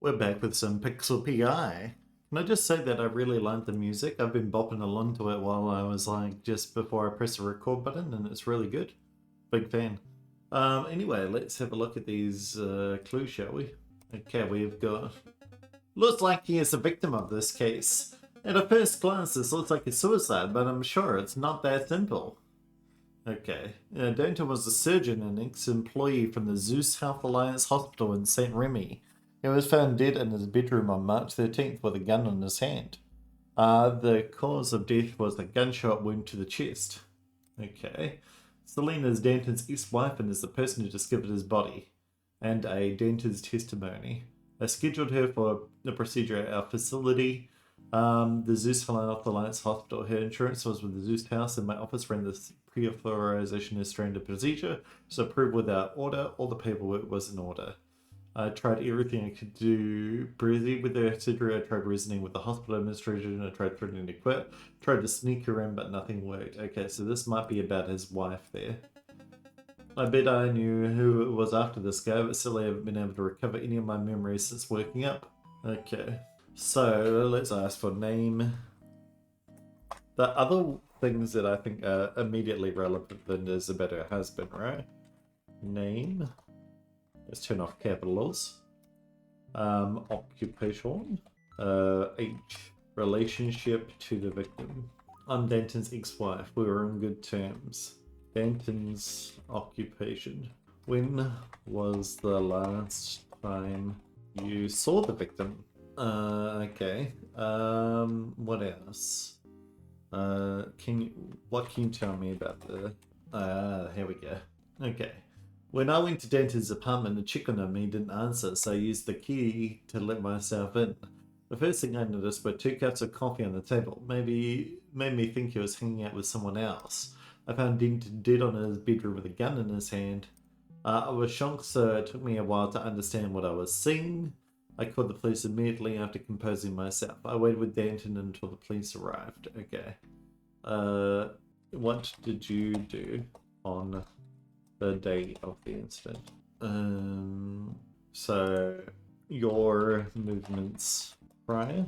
We're back with some Pixel P.I. Can I just say that I really like the music? I've been bopping along to it while I was just before I press the record button, and it's really good. Big fan. Anyway, let's have a look at these clues, shall we? Okay, we've got. Looks like he is a victim of this case. At a first glance, this looks like a suicide, but I'm sure it's not that simple. Okay. Danta was a surgeon and ex-employee from the Zeus Health Alliance Hospital in St. Remy. He was found dead in his bedroom on March 13th with a gun in his hand. The cause of death was a gunshot wound to the chest. Okay. Selena is Danton's ex-wife and is the person who discovered his body. And a Danton's testimony. I scheduled her for the procedure at our facility. The Zeus Alliance Hospital. Her insurance was with the Zeus House, and my office ran the pre-authorization as standard procedure, so approved without order. All the paperwork was in order. I tried everything I could do. Breathe with the surgery. I tried reasoning with the hospital administration. I tried threatening to quit. Tried to sneak her in, but nothing worked. Okay, so this might be about his wife there. I bet I knew who it was after this guy, but still I haven't been able to recover any of my memories since working up. Okay, so let's ask for name. The other things that I think are immediately relevant is about her husband, right? Name. Let's turn off capitals. Occupation. H. Relationship to the victim. I'm Danton's ex-wife. We were on good terms. Danton's occupation. When was the last time you saw the victim? Okay. What else? What can you tell me about the... here we go. Okay. When I went to Danton's apartment to check on him, he didn't answer, so I used the key to let myself in. The first thing I noticed were 2 cups of coffee on the table. Made me think he was hanging out with someone else. I found Denton dead on his bedroom with a gun in his hand. I was shocked, so it took me a while to understand what I was seeing. I called the police immediately after composing myself. I waited with Danton until the police arrived. Okay. What did you do on the day of the incident? So your movements prior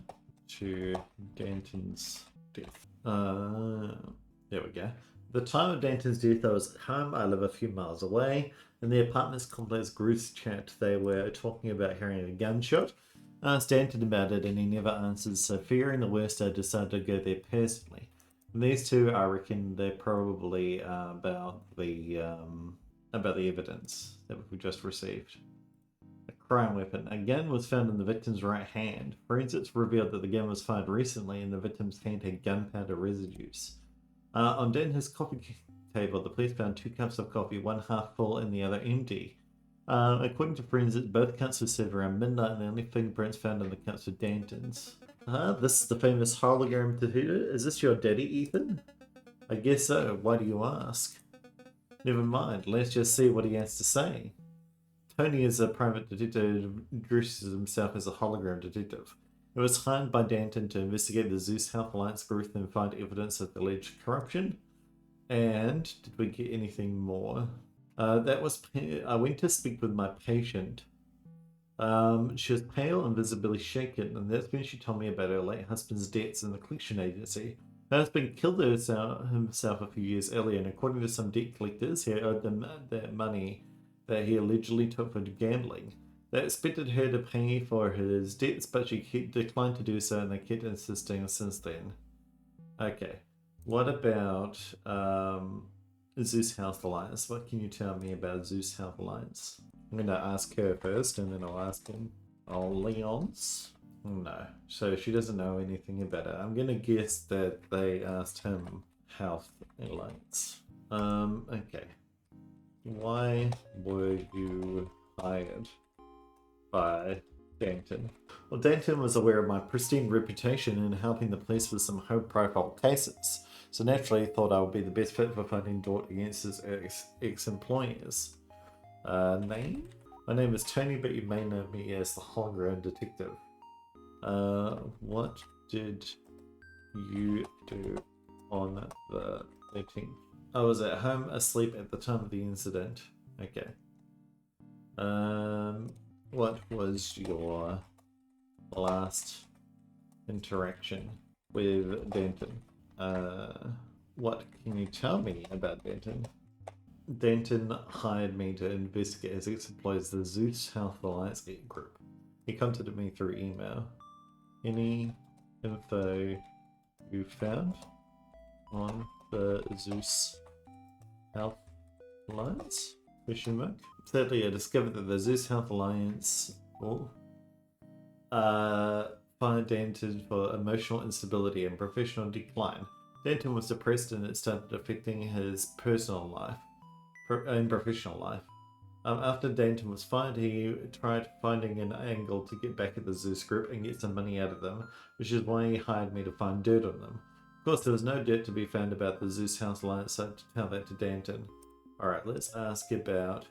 to Danton's death. There we go. The time of Danton's death, I was at home. I live a few miles away. In the apartment's complex group chat, they were talking about hearing a gunshot. I asked Danton about it, and he never answered. So, fearing the worst, I decided to go there personally. And these two, I reckon, they're probably about the evidence that we just received. A crime weapon. A gun was found in the victim's right hand. Forensics revealed that the gun was fired recently, and the victim's hand had gunpowder residues. On Danton's coffee table, the police found 2 cups of coffee, one half full and the other empty. According to forensics, both cups were served around midnight, and the only fingerprints found on the cups were Danton's. This is the famous hologram tattoo. Is this your daddy, Ethan? I guess so. Why do you ask? Never mind. Let's just see what he has to say. Tony is a private detective who introduces himself as a hologram detective. It was hired by Danton to investigate the Zeus Health Alliance group and find evidence of alleged corruption. And did we get anything more? I went to speak with my patient. She was pale and visibly shaken, and that's when she told me about her late husband's debts in the collection agency. Her husband killed himself a few years earlier, and according to some debt collectors, he owed them that money that he allegedly took for gambling. They expected her to pay for his debts, but she declined to do so, and they kept insisting since then. Okay. What about Zeus Health Alliance? What can you tell me about Zeus Health Alliance? I'm going to ask her first, and then I'll ask him. Oh, Leon's? No. So she doesn't know anything about it. I'm going to guess that they asked him Health Alliance. Okay. Why were you hired by Danton? Well, Danton was aware of my pristine reputation in helping the police with some high-profile cases, so naturally he thought I would be the best fit for fighting Dort against his ex-employers. Name? My name is Tony, but you may know me as the hologram detective. What did you do on the 18th? I was at home asleep at the time of the incident. Okay. What was your last interaction with Denton. What can you tell me about Denton? Denton hired me to investigate his ex-employees, the Zeus Health Alliance group. He contacted me through email. Any info you found on the Zeus Health Alliance? Question mark. Thirdly, I discovered that the Zeus Health Alliance fired Denton for emotional instability and professional decline. Denton was depressed and it started affecting his personal life and professional life. After Denton was fired, he tried finding an angle to get back at the Zeus group and get some money out of them, which is why he hired me to find dirt on them. Of course, there was no dirt to be found about the Zeus House Alliance, so I had to tell that to Denton. Alright, let's ask about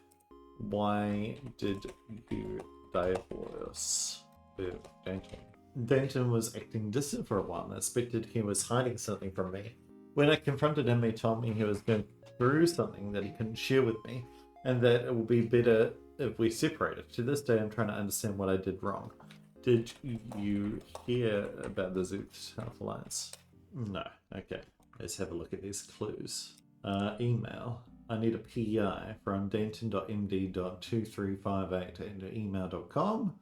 why did you divorce with Denton? Denton was acting distant for a while and I suspected he was hiding something from me. When I confronted him, he told me he was going through something that he couldn't share with me, and that it will be better if we separated. To this day, I'm trying to understand what I did wrong. Did you hear about the Zeus Health Alliance? No. Okay. Let's have a look at these clues. Email. I need a PI from denton.md.2358@email.com.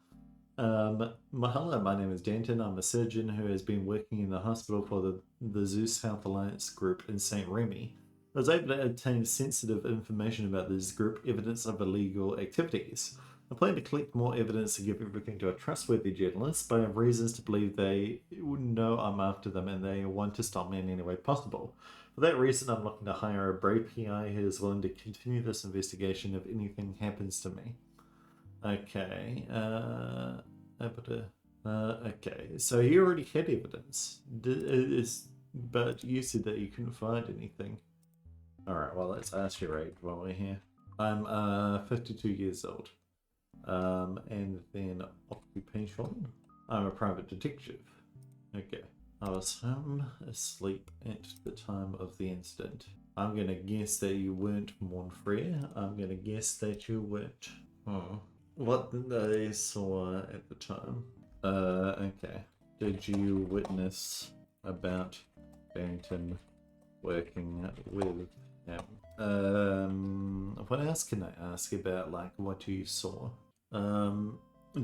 Hello, my name is Denton. I'm a surgeon who has been working in the hospital for the Zeus Health Alliance group in St. Remy. I was able to obtain sensitive information about this group, evidence of illegal activities. I plan to collect more evidence to give everything to a trustworthy journalist, but I have reasons to believe they know I'm after them and they want to stop me in any way possible. For that reason, I'm looking to hire a brave PI who is willing to continue this investigation if anything happens to me. Okay, okay, so he already had evidence, but you said that you couldn't find anything. Alright, well, let's ask your age while we're here. I'm 52 years old. And then occupation. I'm a private detective. Okay. I was home asleep at the time of the incident. I'm gonna guess that you weren't Montfrere. I'm gonna guess that you weren't. What did they saw at the time? Okay. Did you witness about Barrington working with him? What else can I ask about, like, what you saw?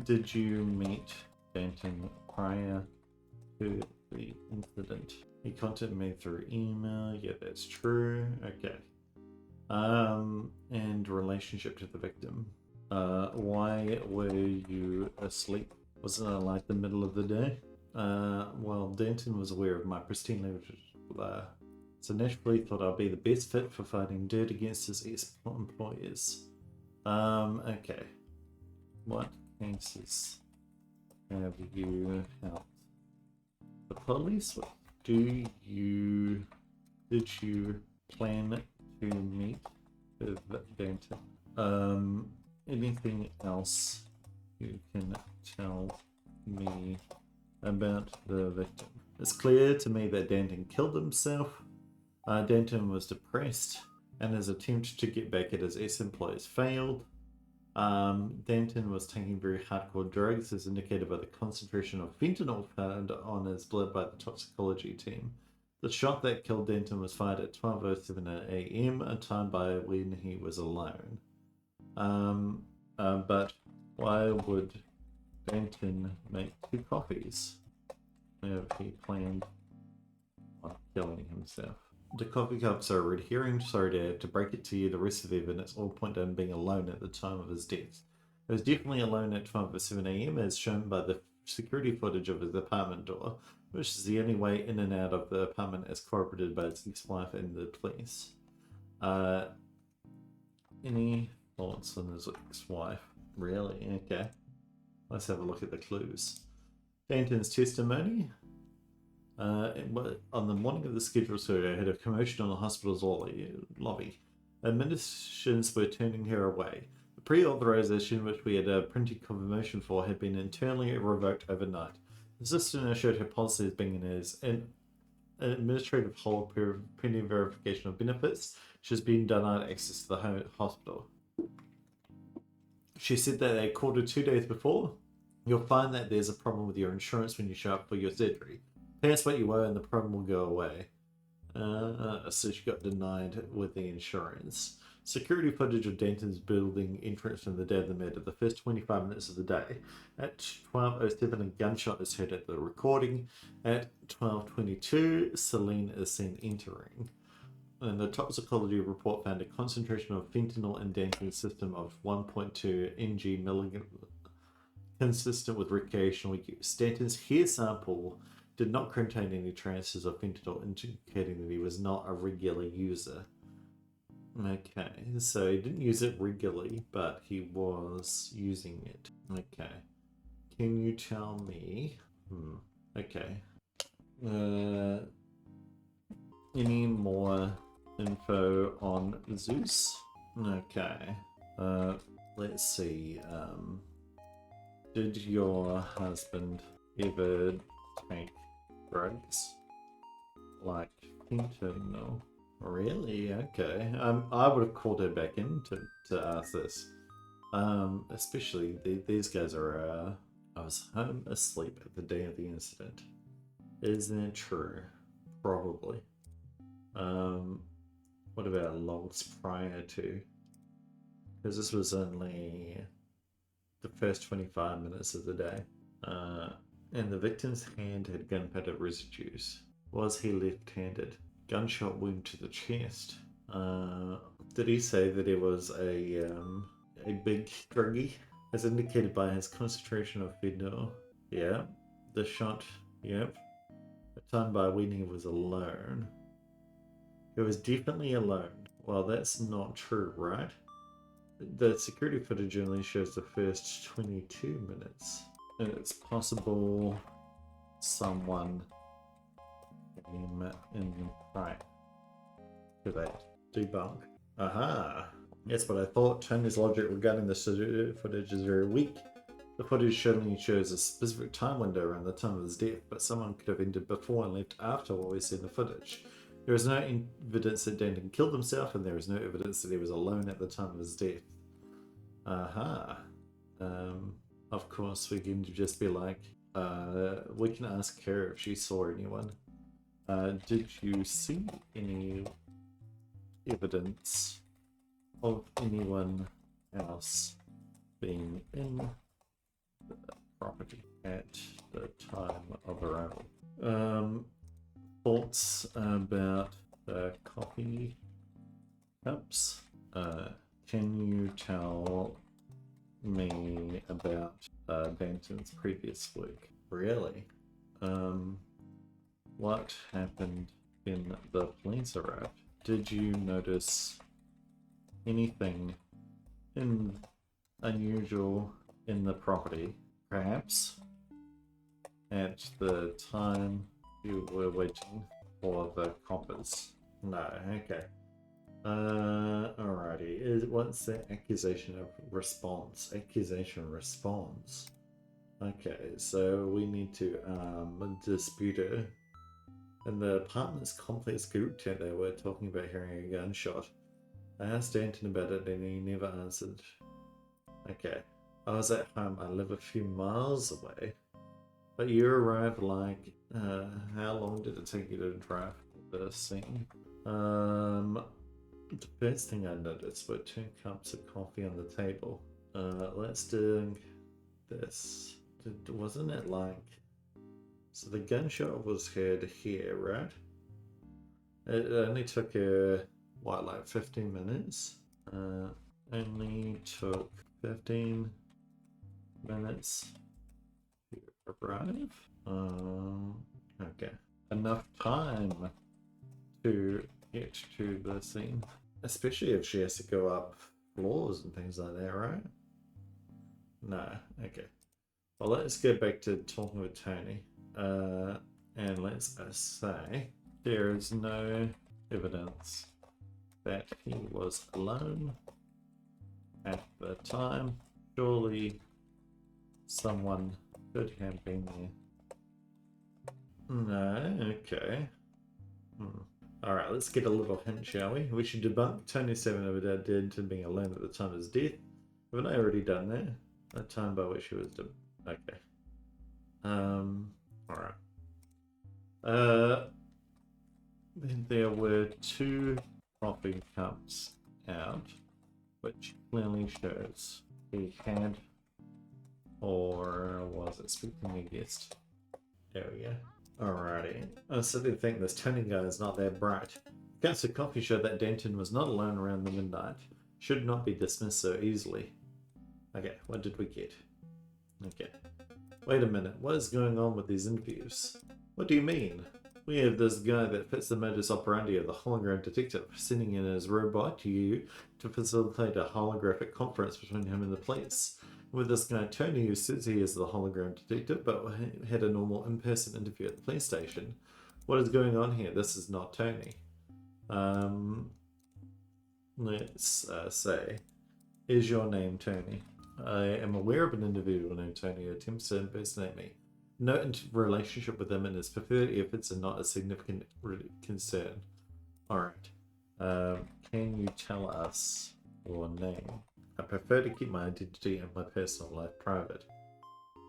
Did you meet Barrington prior to the incident? He contacted me through email. Yeah, that's true. Okay. And relationship to the victim. Why were you asleep? Wasn't it like the middle of the day? Well, Denton was aware of my pristine language, so naturally thought I'd be the best fit for fighting dirt against his ex-employers. Okay. What cases have you helped the police with? Did you plan to meet with Denton? Anything else you can tell me about the victim? It's clear to me that Denton killed himself. Denton was depressed and his attempt to get back at his ex-employees failed. Denton was taking very hardcore drugs as indicated by the concentration of fentanyl found on his blood by the toxicology team. The shot that killed Denton was fired at 12:07 AM, a time by when he was alone. But why would Denton make 2 coffees if he planned on killing himself? The coffee cups are a red herring. Sorry to have to break it to you. The rest of the evidence all point to him being alone at the time of his death. He was definitely alone at 12:07 AM as shown by the security footage of his apartment door, which is the only way in and out of the apartment as corroborated by his ex-wife and the police. Any thoughts on his ex-wife? Really? Okay. Let's have a look at the clues. Denton's testimony. On the morning of the scheduled surgery, I had a commotion in the hospital's lobby. Administrations were turning her away. The pre-authorization, which we had a printed confirmation for, had been internally revoked overnight. The assistant assured her policy as being an administrative hold pending verification of benefits, which has been denied access to the hospital. She said that they called her 2 days before, You'll find that there's a problem with your insurance when you show up for your surgery. Pay us what you owe and the problem will go away. So she got denied with the insurance. Security footage of Denton's building entrance from the day of the murder, the first 25 minutes of the day. At 12:07, a gunshot is heard at the recording. At 12:22, Celine is seen entering. And the toxicology report found a concentration of fentanyl in Denton's system of 1.2 ng milligram, consistent with recreational use. Denton's hair sample did not contain any traces of fentanyl, indicating that he was not a regular user. Okay, so he didn't use it regularly, but he was using it. Okay. Can you tell me? Okay. Any more info on Zeus? Okay. Let's see. Did your husband ever take drugs? Like fentanyl? Really? Okay. I would have called her back in to ask this. Especially these guys are. I was home asleep at the day of the incident. Isn't it true? Probably. What about logs prior to? Because this was only the first 25 minutes of the day. And the victim's hand had gunpowder residues. Was he left-handed? Gunshot wound to the chest. Did he say that he was a big druggie? As indicated by his concentration of fentanyl. Yeah. The shot, yep. The time by when he was alone. He was definitely alone. Well, that's not true, right? The security footage only shows the first 22 minutes. And it's possible someone came in right. Did they debunk? Aha! That's what I thought. Tony's logic regarding the footage is very weak. The footage only shows a specific time window around the time of his death, but someone could have entered before and left after what we see in the footage. There is no evidence that Denton killed himself, and there is no evidence that he was alone at the time of his death. Aha. Of course, we can just be like, we can ask her if she saw anyone. Did you see any evidence of anyone else being in the property at the time of her own? Thoughts about the coffee cups? Can you tell me about Danton's previous work? Really? What happened when the police arrived? Did you notice anything unusual in the property? Perhaps at the time you were waiting for the coppers? No, okay. Alrighty. What's the accusation of response? Accusation response. Okay, so we need to dispute her. In the apartment's complex group chat, they were talking about hearing a gunshot. I asked Danton about it and he never answered. Okay. I was at home. I live a few miles away. But you arrived like, how long did it take you to drive to the scene? The first thing I noticed were 2 cups of coffee on the table. Let's do this. Wasn't it like... So the gunshot was heard here, right? It only took her, what, like 15 minutes? Only took 15 minutes to arrive? Okay. Enough time to get to the scene. Especially if she has to go up floors and things like that, right? No, okay. Well, let's go back to talking with Tony. And let's say there is no evidence that he was alone at the time. Surely someone could have been there. No, okay. Alright, let's get a little hint, shall we? We should debunk Tony's statement of Denton being alone at the time of his death. Haven't I already done that? The time by which he was Okay. Alright. Then there were 2 coffee cups out, which clearly shows he had, or was expecting a guest. There we go. Alrighty. I certainly think this Tony guy is not that bright. The accounts of coffee showed that Denton was not alone around the midnight. Should not be dismissed so easily. Okay, what did we get? Okay. Wait a minute, what is going on with these interviews? What do you mean? We have this guy that fits the modus operandi of the hologram detective, sending in his robot to you to facilitate a holographic conference between him and the police. With this guy Tony, who says he is the hologram detective, but had a normal in-person interview at the police station. What is going on here? This is not Tony. Let's say, is your name Tony? I am aware of an individual named Tony who attempts to impersonate me. No relationship with him, and his preferred efforts are not a significant concern. Alright. Can you tell us your name? I prefer to keep my identity and my personal life private.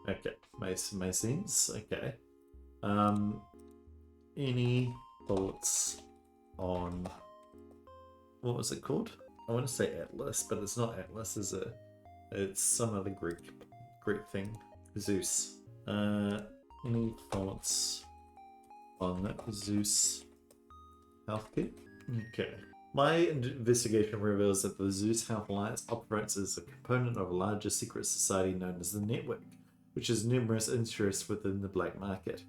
Okay, makes sense. Okay. Any thoughts on what was it called? I want to say Atlas, but it's not Atlas, is it? It's some other Greek thing. Zeus. Any thoughts on that? Zeus healthcare? Okay. My investigation reveals that the Zeus Health Alliance operates as a component of a larger secret society known as the Network, which has numerous interests within the black market.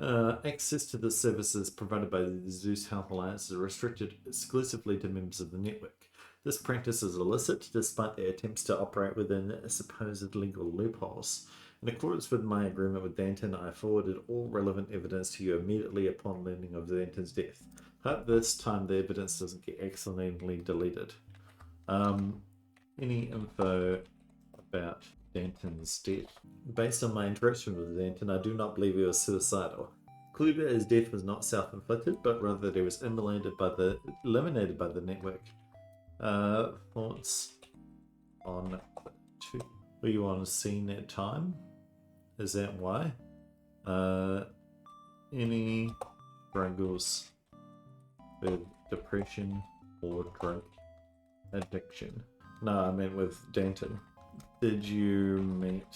Access to the services provided by the Zeus Health Alliance is restricted exclusively to members of the network. This practice is illicit, despite their attempts to operate within supposed legal loopholes. In accordance with my agreement with Danton, I forwarded all relevant evidence to you immediately upon learning of Danton's death. Hope this time the evidence doesn't get accidentally deleted. Any info about Danton's death? Based on my interaction with Danton, I do not believe he was suicidal. Clearly, his death was not self-inflicted, but rather that he was eliminated by the network. Thoughts on two? Were you on scene at time? Is that why? Any struggles with depression or drug addiction? No, I meant with Danton. Did you meet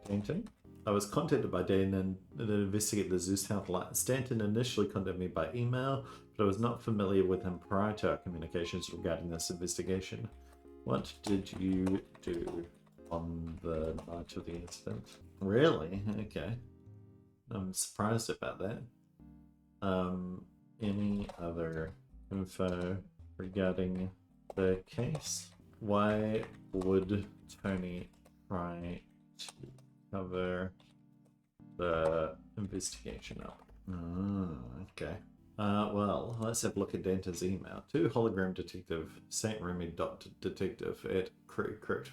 Danton? I was contacted by Danton to investigate the Zeus Health Alliance. Danton initially contacted me by email, but I was not familiar with him prior to our communications regarding this investigation. What did you do on the night of the incident? Really? Okay. I'm surprised about that. Any other info regarding the case? Why would Tony try to cover the investigation up? Okay. Well, let's have a look at Danton's email. To hologram detective, Saint Remy detective at correct.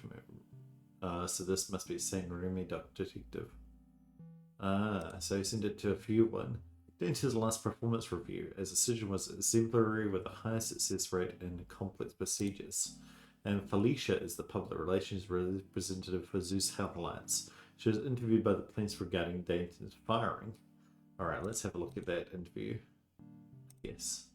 So this must be Saint Remy detective. So he sent it to a few one. Danton's last performance review. As a surgeon was exemplary with a high success rate in complex procedures. And Felicia is the public relations representative for Zeus Health Alliance. She was interviewed by the police regarding Danton's firing. Alright, let's have a look at that interview. Yes.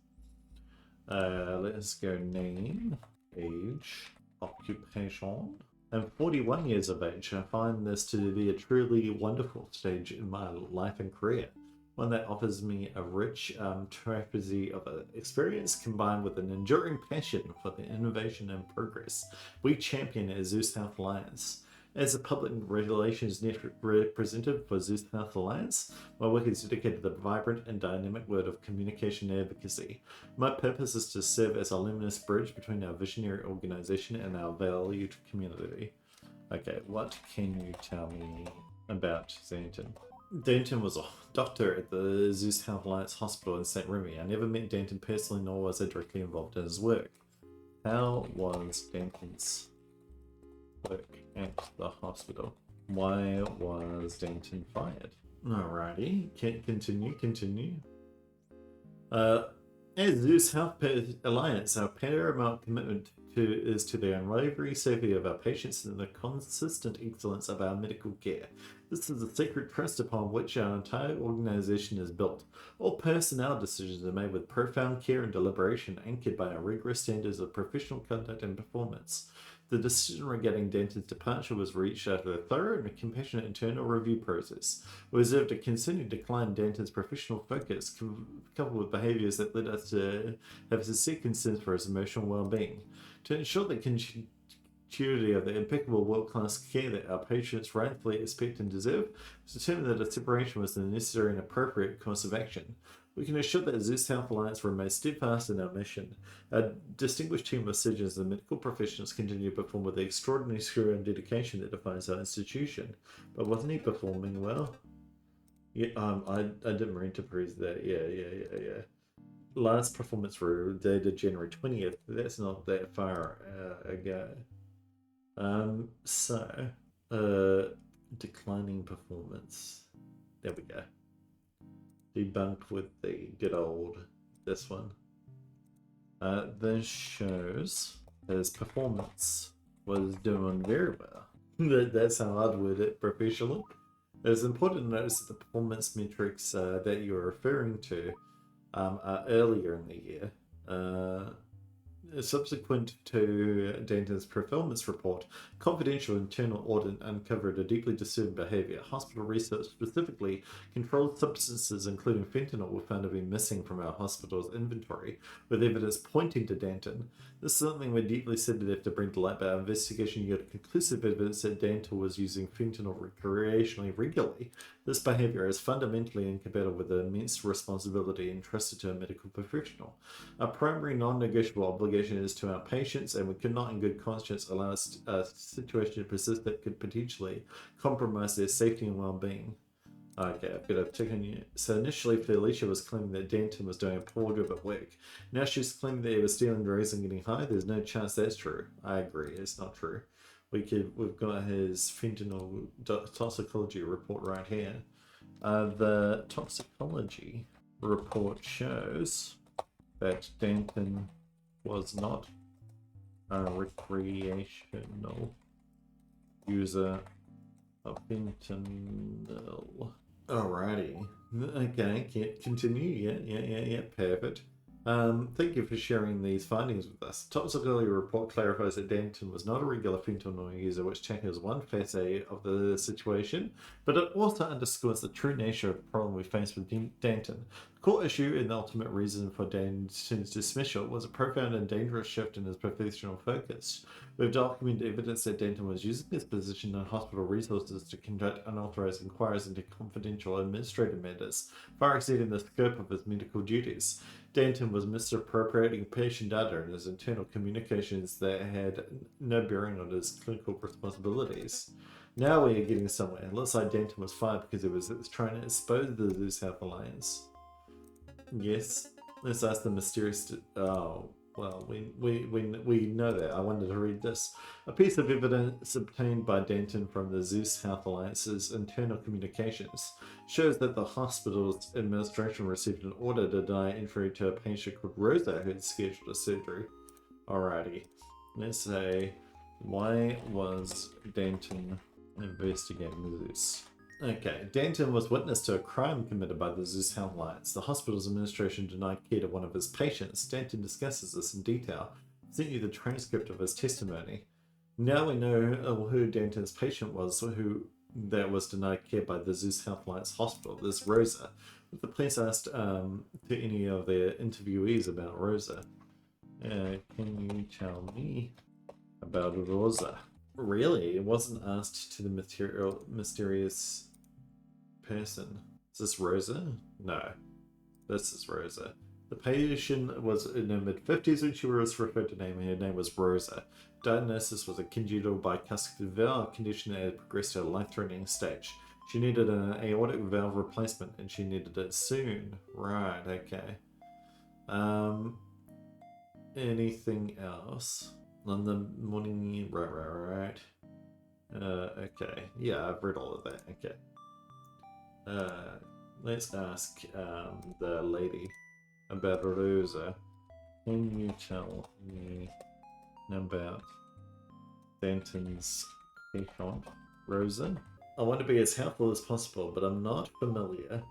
Let's go name, age, occupation. I'm 41 years of age. I find this to be a truly wonderful stage in my life and career. One that offers me a rich tapestry of experience combined with an enduring passion for the innovation and progress we champion at Zeus Health Alliance. As a public relations network representative for Zeus Health Alliance, my work is dedicated to the vibrant and dynamic world of communication and advocacy. My purpose is to serve as a luminous bridge between our visionary organization and our valued community. Okay, what can you tell me about Danton? Danton was a doctor at the Zeus Health Alliance Hospital in St. Remy. I never met Danton personally, nor was I directly involved in his work. How was Danton's work at the hospital? Why was Danton fired? Alrighty, continue. As Zeus Health Alliance, our paramount commitment is to the unwavering safety of our patients and the consistent excellence of our medical care. This is a sacred trust upon which our entire organization is built. All personnel decisions are made with profound care and deliberation, anchored by our rigorous standards of professional conduct and performance. The decision regarding Denton's departure was reached after a thorough and compassionate internal review process. We observed a continued decline in Denton's professional focus, coupled with behaviours that led us to have sincere concerns for his emotional well-being. To ensure the continuity of the impeccable world-class care that our patients rightfully expect and deserve, we determined that a separation was the necessary and appropriate course of action. We can assure that Zeus Health Alliance remains steadfast in our mission. Our distinguished team of surgeons and medical professionals continue to perform with the extraordinary skill and dedication that defines our institution. But wasn't he performing well? Yeah, I didn't read to praise that. Yeah. Last performance for dated January 20th. That's not that far ago. Declining performance. There we go. Debunked with the good old this one. This shows his performance was doing very well. That's how I'd word it professionally. It's important to notice that the performance metrics that you're referring to are earlier in the year. Subsequent to Danton's performance report, confidential internal audit uncovered a deeply disturbing behavior. Hospital research, specifically controlled substances including fentanyl, were found to be missing from our hospital's inventory, with evidence pointing to Danton. This is something we're deeply sensitive to bring to light, but our investigation yielded conclusive evidence that Danton was using fentanyl recreationally regularly. This behavior is fundamentally incompatible with the immense responsibility entrusted to a medical professional. Our primary non-negotiable obligation is to our patients, and we could not in good conscience allow a situation to persist that could potentially compromise their safety and well-being. Okay, I've got a tick on you. So initially Felicia was claiming that Danton was doing a poor job at work. Now she's claiming that he was stealing drugs and getting high. There's no chance that's true. I agree, it's not true. We've got his fentanyl toxicology report right here. The toxicology report shows that Danton was not a recreational user of fentanyl. Alrighty. Okay, continue. Yeah, perfect. Thank you for sharing these findings with us. Toxicology report clarifies that Danton was not a regular fentanyl user, which tackles one facet of the situation, but it also underscores the true nature of the problem we face with Danton. The core issue and the ultimate reason for Danton's dismissal was a profound and dangerous shift in his professional focus. We've documented evidence that Danton was using his position and hospital resources to conduct unauthorized inquiries into confidential administrative matters, far exceeding the scope of his medical duties. Danton was misappropriating patient data in his internal communications that had no bearing on his clinical responsibilities. Now we are getting somewhere. It looks like Danton was fired because he was trying to expose the Zeus Health Alliance. Yes, let's ask the mysterious... Oh, well, we know that. I wanted to read this. A piece of evidence obtained by Danton from the Zeus Health Alliance's internal communications shows that the hospital's administration received an order to deny entry to a patient called Rosa who had scheduled a surgery. Alrighty. Let's say, why was Danton investigating Zeus? Okay, Danton was witness to a crime committed by the Zeus Health Alliance. The hospital's administration denied care to one of his patients. Danton discusses this in detail. I sent you the transcript of his testimony. Now we know who Danton's patient was, that was denied care by the Zeus Health Alliance hospital. This Rosa. The police asked to any of their interviewees about Rosa. Can you tell me about Rosa? Really? It wasn't asked to the mysterious person. Is this Rosa? No. This is Rosa. The patient was in her mid-50s when she was referred to name. Her name was Rosa. Diagnosis was a congenital bicuspid valve condition that had progressed to a life-threatening stage. She needed an aortic valve replacement and she needed it soon. Right, okay. Anything else? On the morning, right. Okay, yeah, I've read all of that. Okay. Let's ask the lady. about Rosa. Can you tell me about Danton's patient, Rosa? I want to be as helpful as possible, but I'm not familiar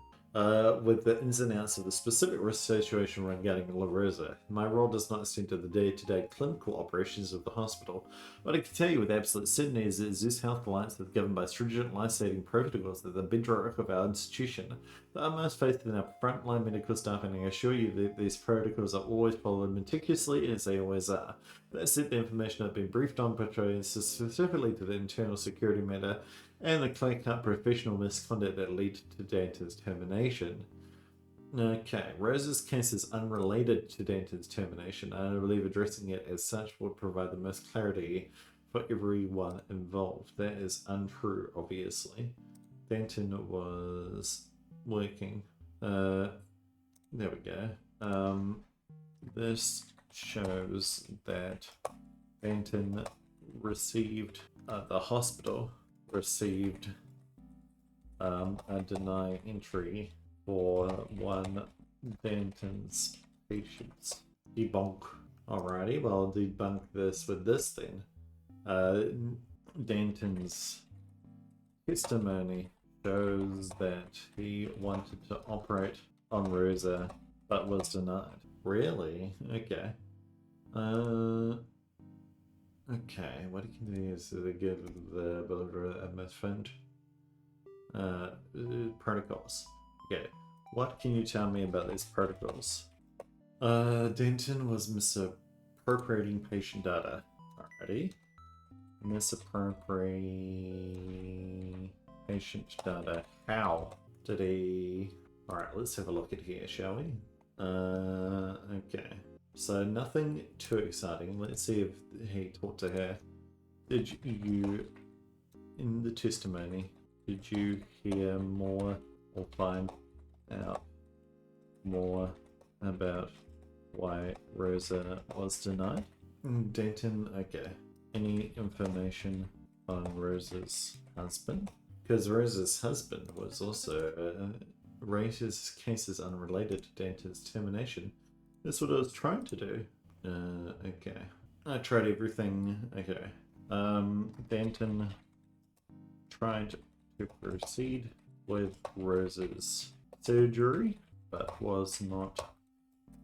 with the ins and outs of the specific situation regarding La Rosa. My role does not extend to the day-to-day clinical operations of the hospital. What I can tell you with absolute certainty is that Zeus Health Alliance is governed by stringent life-saving protocols that are the bedrock of our institution. The utmost faith in our frontline medical staff, and I assure you that these protocols are always followed meticulously, as they always are. That said, the information I've been briefed on pertains specifically to the internal security matter and the clear-cut professional misconduct that led to Danton's termination. Okay, Rose's case is unrelated to Danton's termination, and I believe addressing it as such would provide the most clarity for everyone involved. That is untrue, obviously. Danton was working. There we go. This shows that Danton received, the hospital received a deny entry for one Danton's patients. Debunk. Alrighty, well, I'll debunk this with this then. Danton's testimony shows that he wanted to operate on Rosa but was denied. Really? Okay. Okay, what he can do is to give the believer a misfund protocols. Okay, what can you tell me about these protocols? Denton was misappropriating patient data. Alrighty. Misappropriating patient data. How did he... Alright, let's have a look at here, shall we? Okay. So nothing too exciting. Let's see if he talked to her. Did you, in the testimony, did you hear more or find out more about why Rosa was denied? Denton, okay. Any information on Rosa's husband? Because Rosa's husband was also Rosa's case is unrelated to Denton's termination. That's what I was trying to do. Okay. I tried everything. Okay. Danton tried to proceed with Rose's surgery, but was not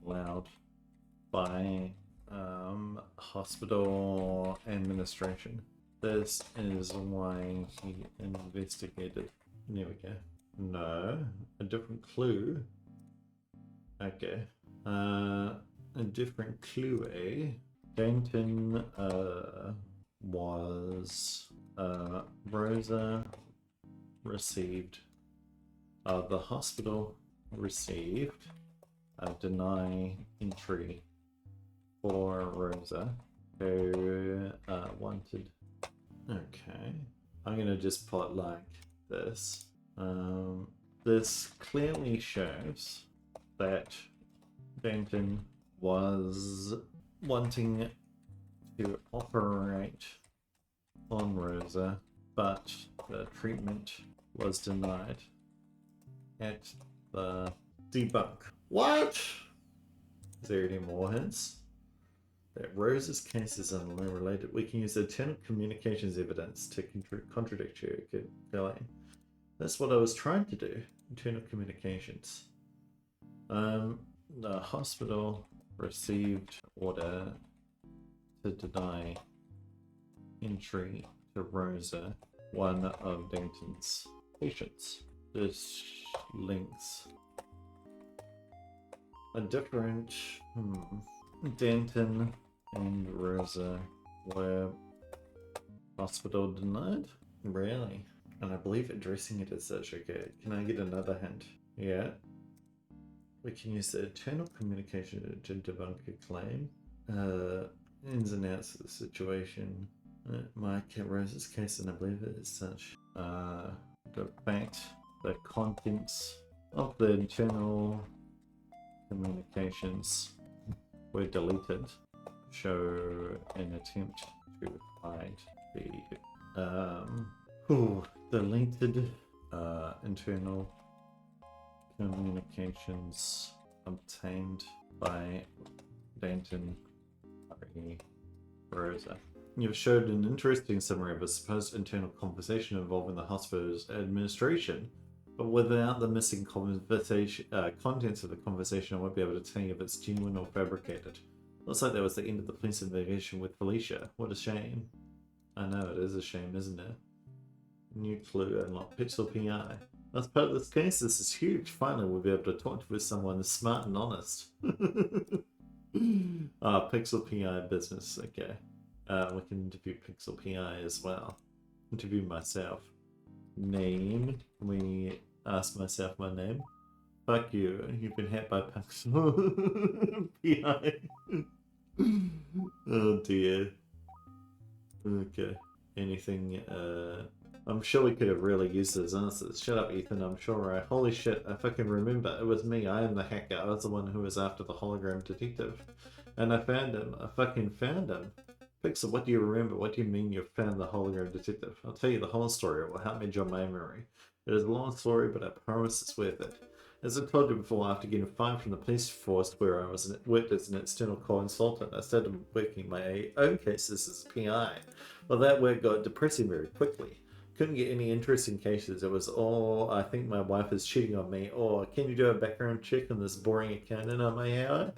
allowed by hospital administration. This is why he investigated. There we go. No, a different clue. Okay. A different clue, eh? Danton was Rosa received the hospital received a deny entry for Rosa who wanted. Okay, I'm gonna just put like this. This clearly shows that Danton was wanting to operate on Rosa, but the treatment was denied at the debunk. What? Is there any more hints? That Rosa's case is unrelated. We can use internal communications evidence to contradict you, Gillian. That's what I was trying to do. Internal communications. The hospital received order to deny entry to Rosa, one of Danton's patients. This links a different... Danton and Rosa were hospital denied? Really? And I believe addressing it as such. Okay, can I get another hint? Yeah. We can use the internal communication to debunk a claim. Ins and outs of the situation. Mike Rose's case, and I believe it is such. The fact, the contents of the internal communications were deleted show an attempt to hide the deleted internal communications obtained by Danton Rosa. You've showed an interesting summary of a supposed internal conversation involving the hospital's administration, but without the missing conversation, contents of the conversation, I won't be able to tell you if it's genuine or fabricated. Looks like that was the end of the police investigation with Felicia. What a shame. I know, it is a shame, isn't it? New clue unlocked. Pixel P.I. As part of this case, this is huge. Finally, we'll be able to talk with someone smart and honest. Pixel P.I. business. Okay. We can interview Pixel P.I. as well. Interview myself. Name. Can we ask myself my name? Fuck you. You've been hit by Pixel P.I. Oh dear. Okay. Anything, I'm sure we could have really used those answers. Shut up, Ethan, I'm sure holy shit, I fucking remember. It was me, I am the hacker. I was the one who was after the hologram detective. And I found him. I fucking found him. Pixel, what do you remember? What do you mean you found the hologram detective? I'll tell you the whole story. It will help me jog my memory. It is a long story, but I promise it's worth it. As I told you before, after getting fired from the police force where I worked as an external consultant, I started working my own cases as a PI. Well, that work got depressing very quickly. Couldn't get any interesting cases. It was, oh, I think my wife is cheating on me, or can you do a background check on this boring accountant on my AI?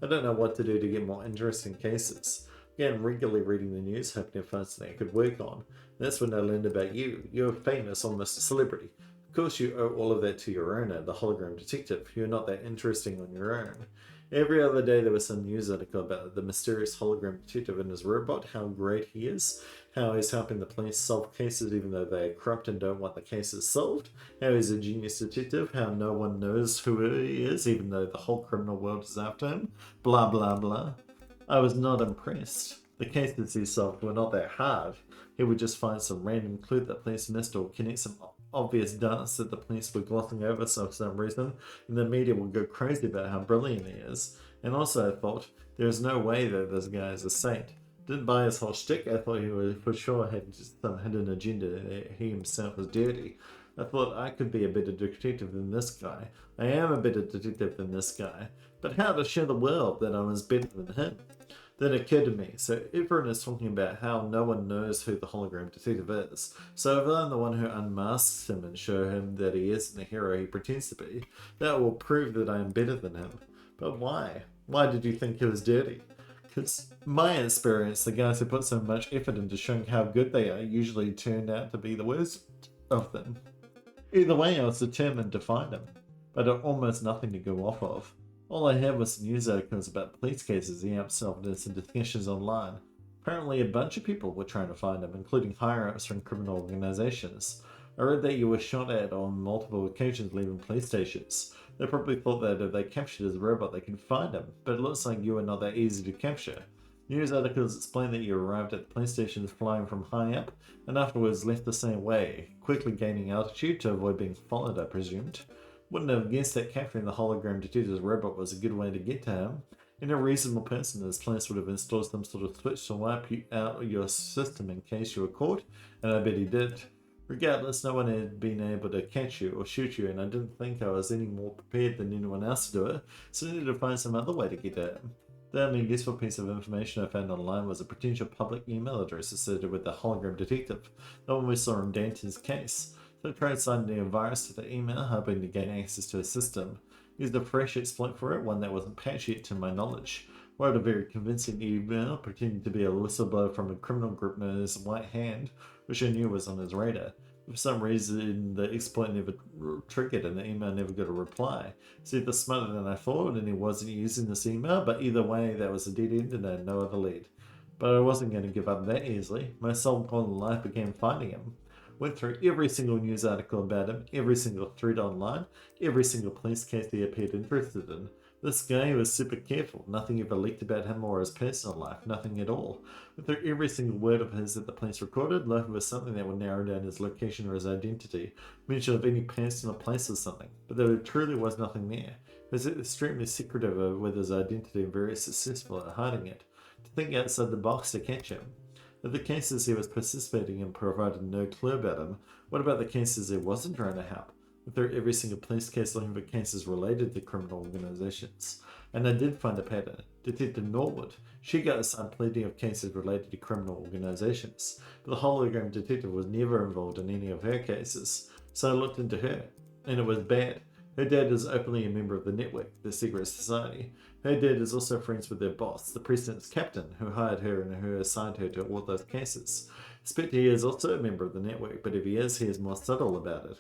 I don't know what to do to get more interesting cases. Again, regularly reading the news, hoping to find something I could work on. And that's when I learned about you. You're famous, almost a celebrity. Of course you owe all of that to your owner, the hologram detective. You're not that interesting on your own. Every other day there was some news article about the mysterious hologram detective and his robot, how great he is, how he's helping the police solve cases even though they are corrupt and don't want the cases solved, how he's a genius detective, how no one knows who he is even though the whole criminal world is after him, blah blah blah. I was not impressed. The cases he solved were not that hard. He would just find some random clue that police missed or connect some obvious dots that the police were glossing over for some reason, and the media would go crazy about how brilliant he is. And also I thought, there is no way that this guy is a saint. Didn't buy his whole shtick. I thought he would for sure had just some hidden agenda that he himself was dirty. I thought I could be a better detective than this guy. I am a better detective than this guy. But how to show the world that I was better than him? Then it occurred to me, so everyone is talking about how no one knows who the hologram detective is. So if I'm the one who unmasks him and show him that he isn't the hero he pretends to be, that will prove that I am better than him. But why? Why did you think he was dirty? Because my experience, the guys who put so much effort into showing how good they are usually turned out to be the worst of them. Either way, I was determined to find him, but I had almost nothing to go off of. All I had was news articles about police cases he himself did some discussions online. Apparently a bunch of people were trying to find him, including higher-ups from criminal organizations. I read that you were shot at on multiple occasions leaving police stations. They probably thought that if they captured his robot they could find him, but it looks like you were not that easy to capture. News articles explain that you arrived at the police stations flying from high up, and afterwards left the same way, quickly gaining altitude to avoid being followed, I presumed. Wouldn't have guessed that capturing the hologram detective's robot was a good way to get to him. Any reasonable person in this place would have installed some sort of switch to wipe you out of your system in case you were caught, and I bet he did. Regardless, no one had been able to catch you or shoot you, and I didn't think I was any more prepared than anyone else to do it, so I needed to find some other way to get at him. The only useful piece of information I found online was a potential public email address associated with the hologram detective, the one we saw in Danton's case. So I tried sending a virus to the email, hoping to gain access to his system. Used a fresh exploit for it, one that wasn't patched yet to my knowledge. Wrote a very convincing email, pretending to be a whistleblower from a criminal group known as White Hand, which I knew was on his radar. For some reason, the exploit never triggered and the email never got a reply. It's either smarter than I thought and he wasn't using this email, but either way, that was a dead end and I had no other lead. But I wasn't going to give up that easily. My sole goal in life became finding him. Went through every single news article about him, every single thread online, every single police case he appeared interested in. This guy was super careful. Nothing ever leaked about him or his personal life. Nothing at all. Went through every single word of his that the police recorded, looking for something that would narrow down his location or his identity. Mention of any person or place or something. But there truly was nothing there. He was extremely secretive with his identity and very successful at hiding it. To think outside the box to catch him. Of the cases he was participating in provided no clue about him, what about the cases he wasn't trying to help? through every single police case looking for cases related to criminal organizations. And I did find a pattern. Detective Norwood, she got assigned plenty of cases related to criminal organizations, but the hologram detective was never involved in any of her cases. So I looked into her, and it was bad. Her dad is openly a member of the network, the secret society. Her dad is also friends with their boss, the president's captain, who hired her and who assigned her to all those cases. I suspect he is also a member of the network, but if he is more subtle about it.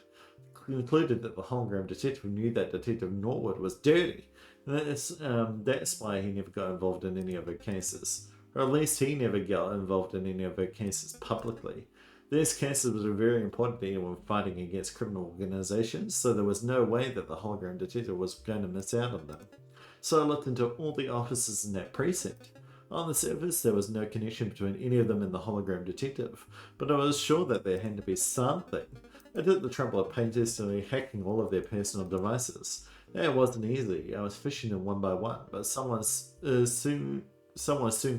Concluded that the hologram detective knew that Detective Norwood was dirty. And that's why he never got involved in any of her cases. Or at least he never got involved in any of her cases publicly. These cases were very important to anyone fighting against criminal organizations, so there was no way that the hologram detective was going to miss out on them. So I looked into all the offices in that precinct. On the surface, there was no connection between any of them and the hologram detective, but I was sure that there had to be something. I took the trouble of painstakingly hacking all of their personal devices. It wasn't easy. I was fishing them one by one, but someone soon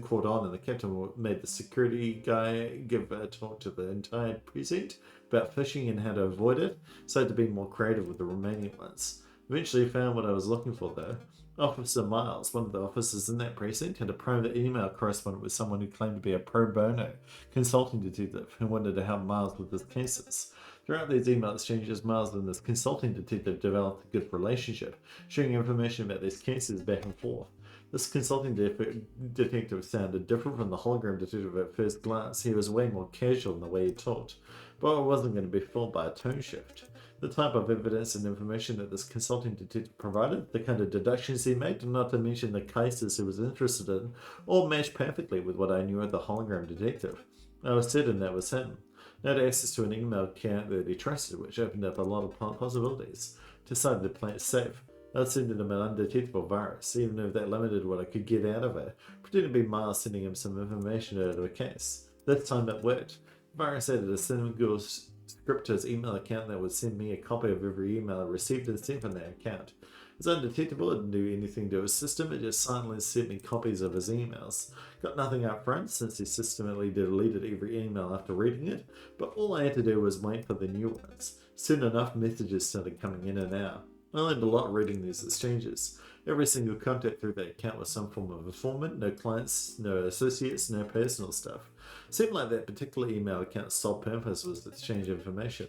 caught on, and the captain made the security guy give a talk to the entire precinct about phishing and how to avoid it, so I had to be more creative with the remaining ones. Eventually found what I was looking for though. Officer Miles, one of the officers in that precinct, had a private email correspondent with someone who claimed to be a pro bono consulting detective who wanted to help Miles with his cases. Throughout these email exchanges, Miles and this consulting detective developed a good relationship, sharing information about these cases back and forth. This consulting detective sounded different from the hologram detective at first glance. He was way more casual in the way he talked, but I wasn't going to be fooled by a tone shift. The type of evidence and information that this consulting detective provided, the kind of deductions he made, not to mention the cases he was interested in, all matched perfectly with what I knew of the hologram detective. I was certain that was him. I had access to an email account that he trusted, which opened up a lot of possibilities. Decided to play it safe. I'd send him an undetectable virus, even if that limited what I could get out of it. Pretended to be Miles sending him some information out of a case. This time it worked. The virus added a single script to his email account that would send me a copy of every email I received and sent from that account. It was undetectable, it didn't do anything to his system, it just silently sent me copies of his emails. Got nothing up front since he systematically deleted every email after reading it, but all I had to do was wait for the new ones. Soon enough messages started coming in and out. I learned a lot reading these exchanges. Every single contact through that account was some form of informant, no clients, no associates, no personal stuff. Seemed like that particular email account's sole purpose was to exchange information.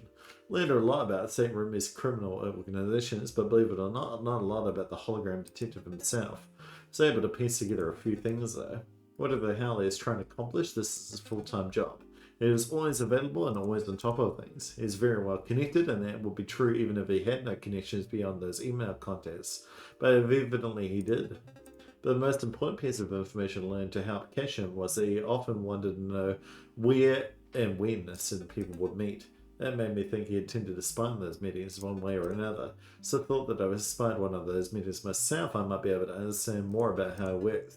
Learned a lot about St. Remy's criminal organizations, but believe it or not a lot about the hologram detective himself. I was able to piece together a few things though. Whatever the hell he is trying to accomplish, this is his full-time job. He is always available and always on top of things. He is very well connected, and that would be true even if he had no connections beyond those email contacts. But evidently he did. But the most important piece of information learned to help catch him was that he often wanted to know where and when certain people would meet. That made me think he intended to spy on those meetings one way or another. So I thought that if I spied one of those meetings myself, I might be able to understand more about how it works.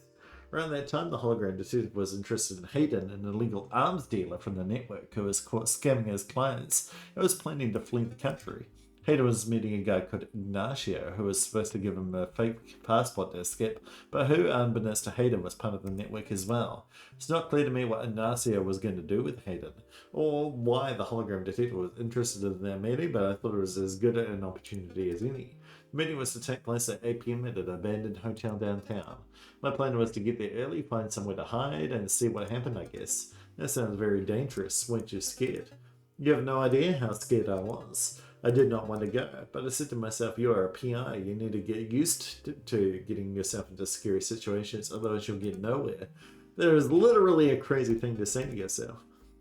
Around that time, the hologram detective was interested in Hayden, an illegal arms dealer from the network who was caught scamming his clients and was planning to flee the country. Hayden was meeting a guy called Ignacio, who was supposed to give him a fake passport to escape, but who, unbeknownst to Hayden, was part of the network as well. It's not clear to me what Ignacio was going to do with Hayden, or why the hologram detective was interested in that meeting, but I thought it was as good an opportunity as any. The meeting was to take place at 8 p.m. at an abandoned hotel downtown. My plan was to get there early, find somewhere to hide, and see what happened, I guess. That sounds very dangerous. Weren't you scared? You have no idea how scared I was. I did not want to go, but I said to myself, you are a PI. You need to get used to getting yourself into scary situations, otherwise you'll get nowhere. There is literally a crazy thing to say to yourself.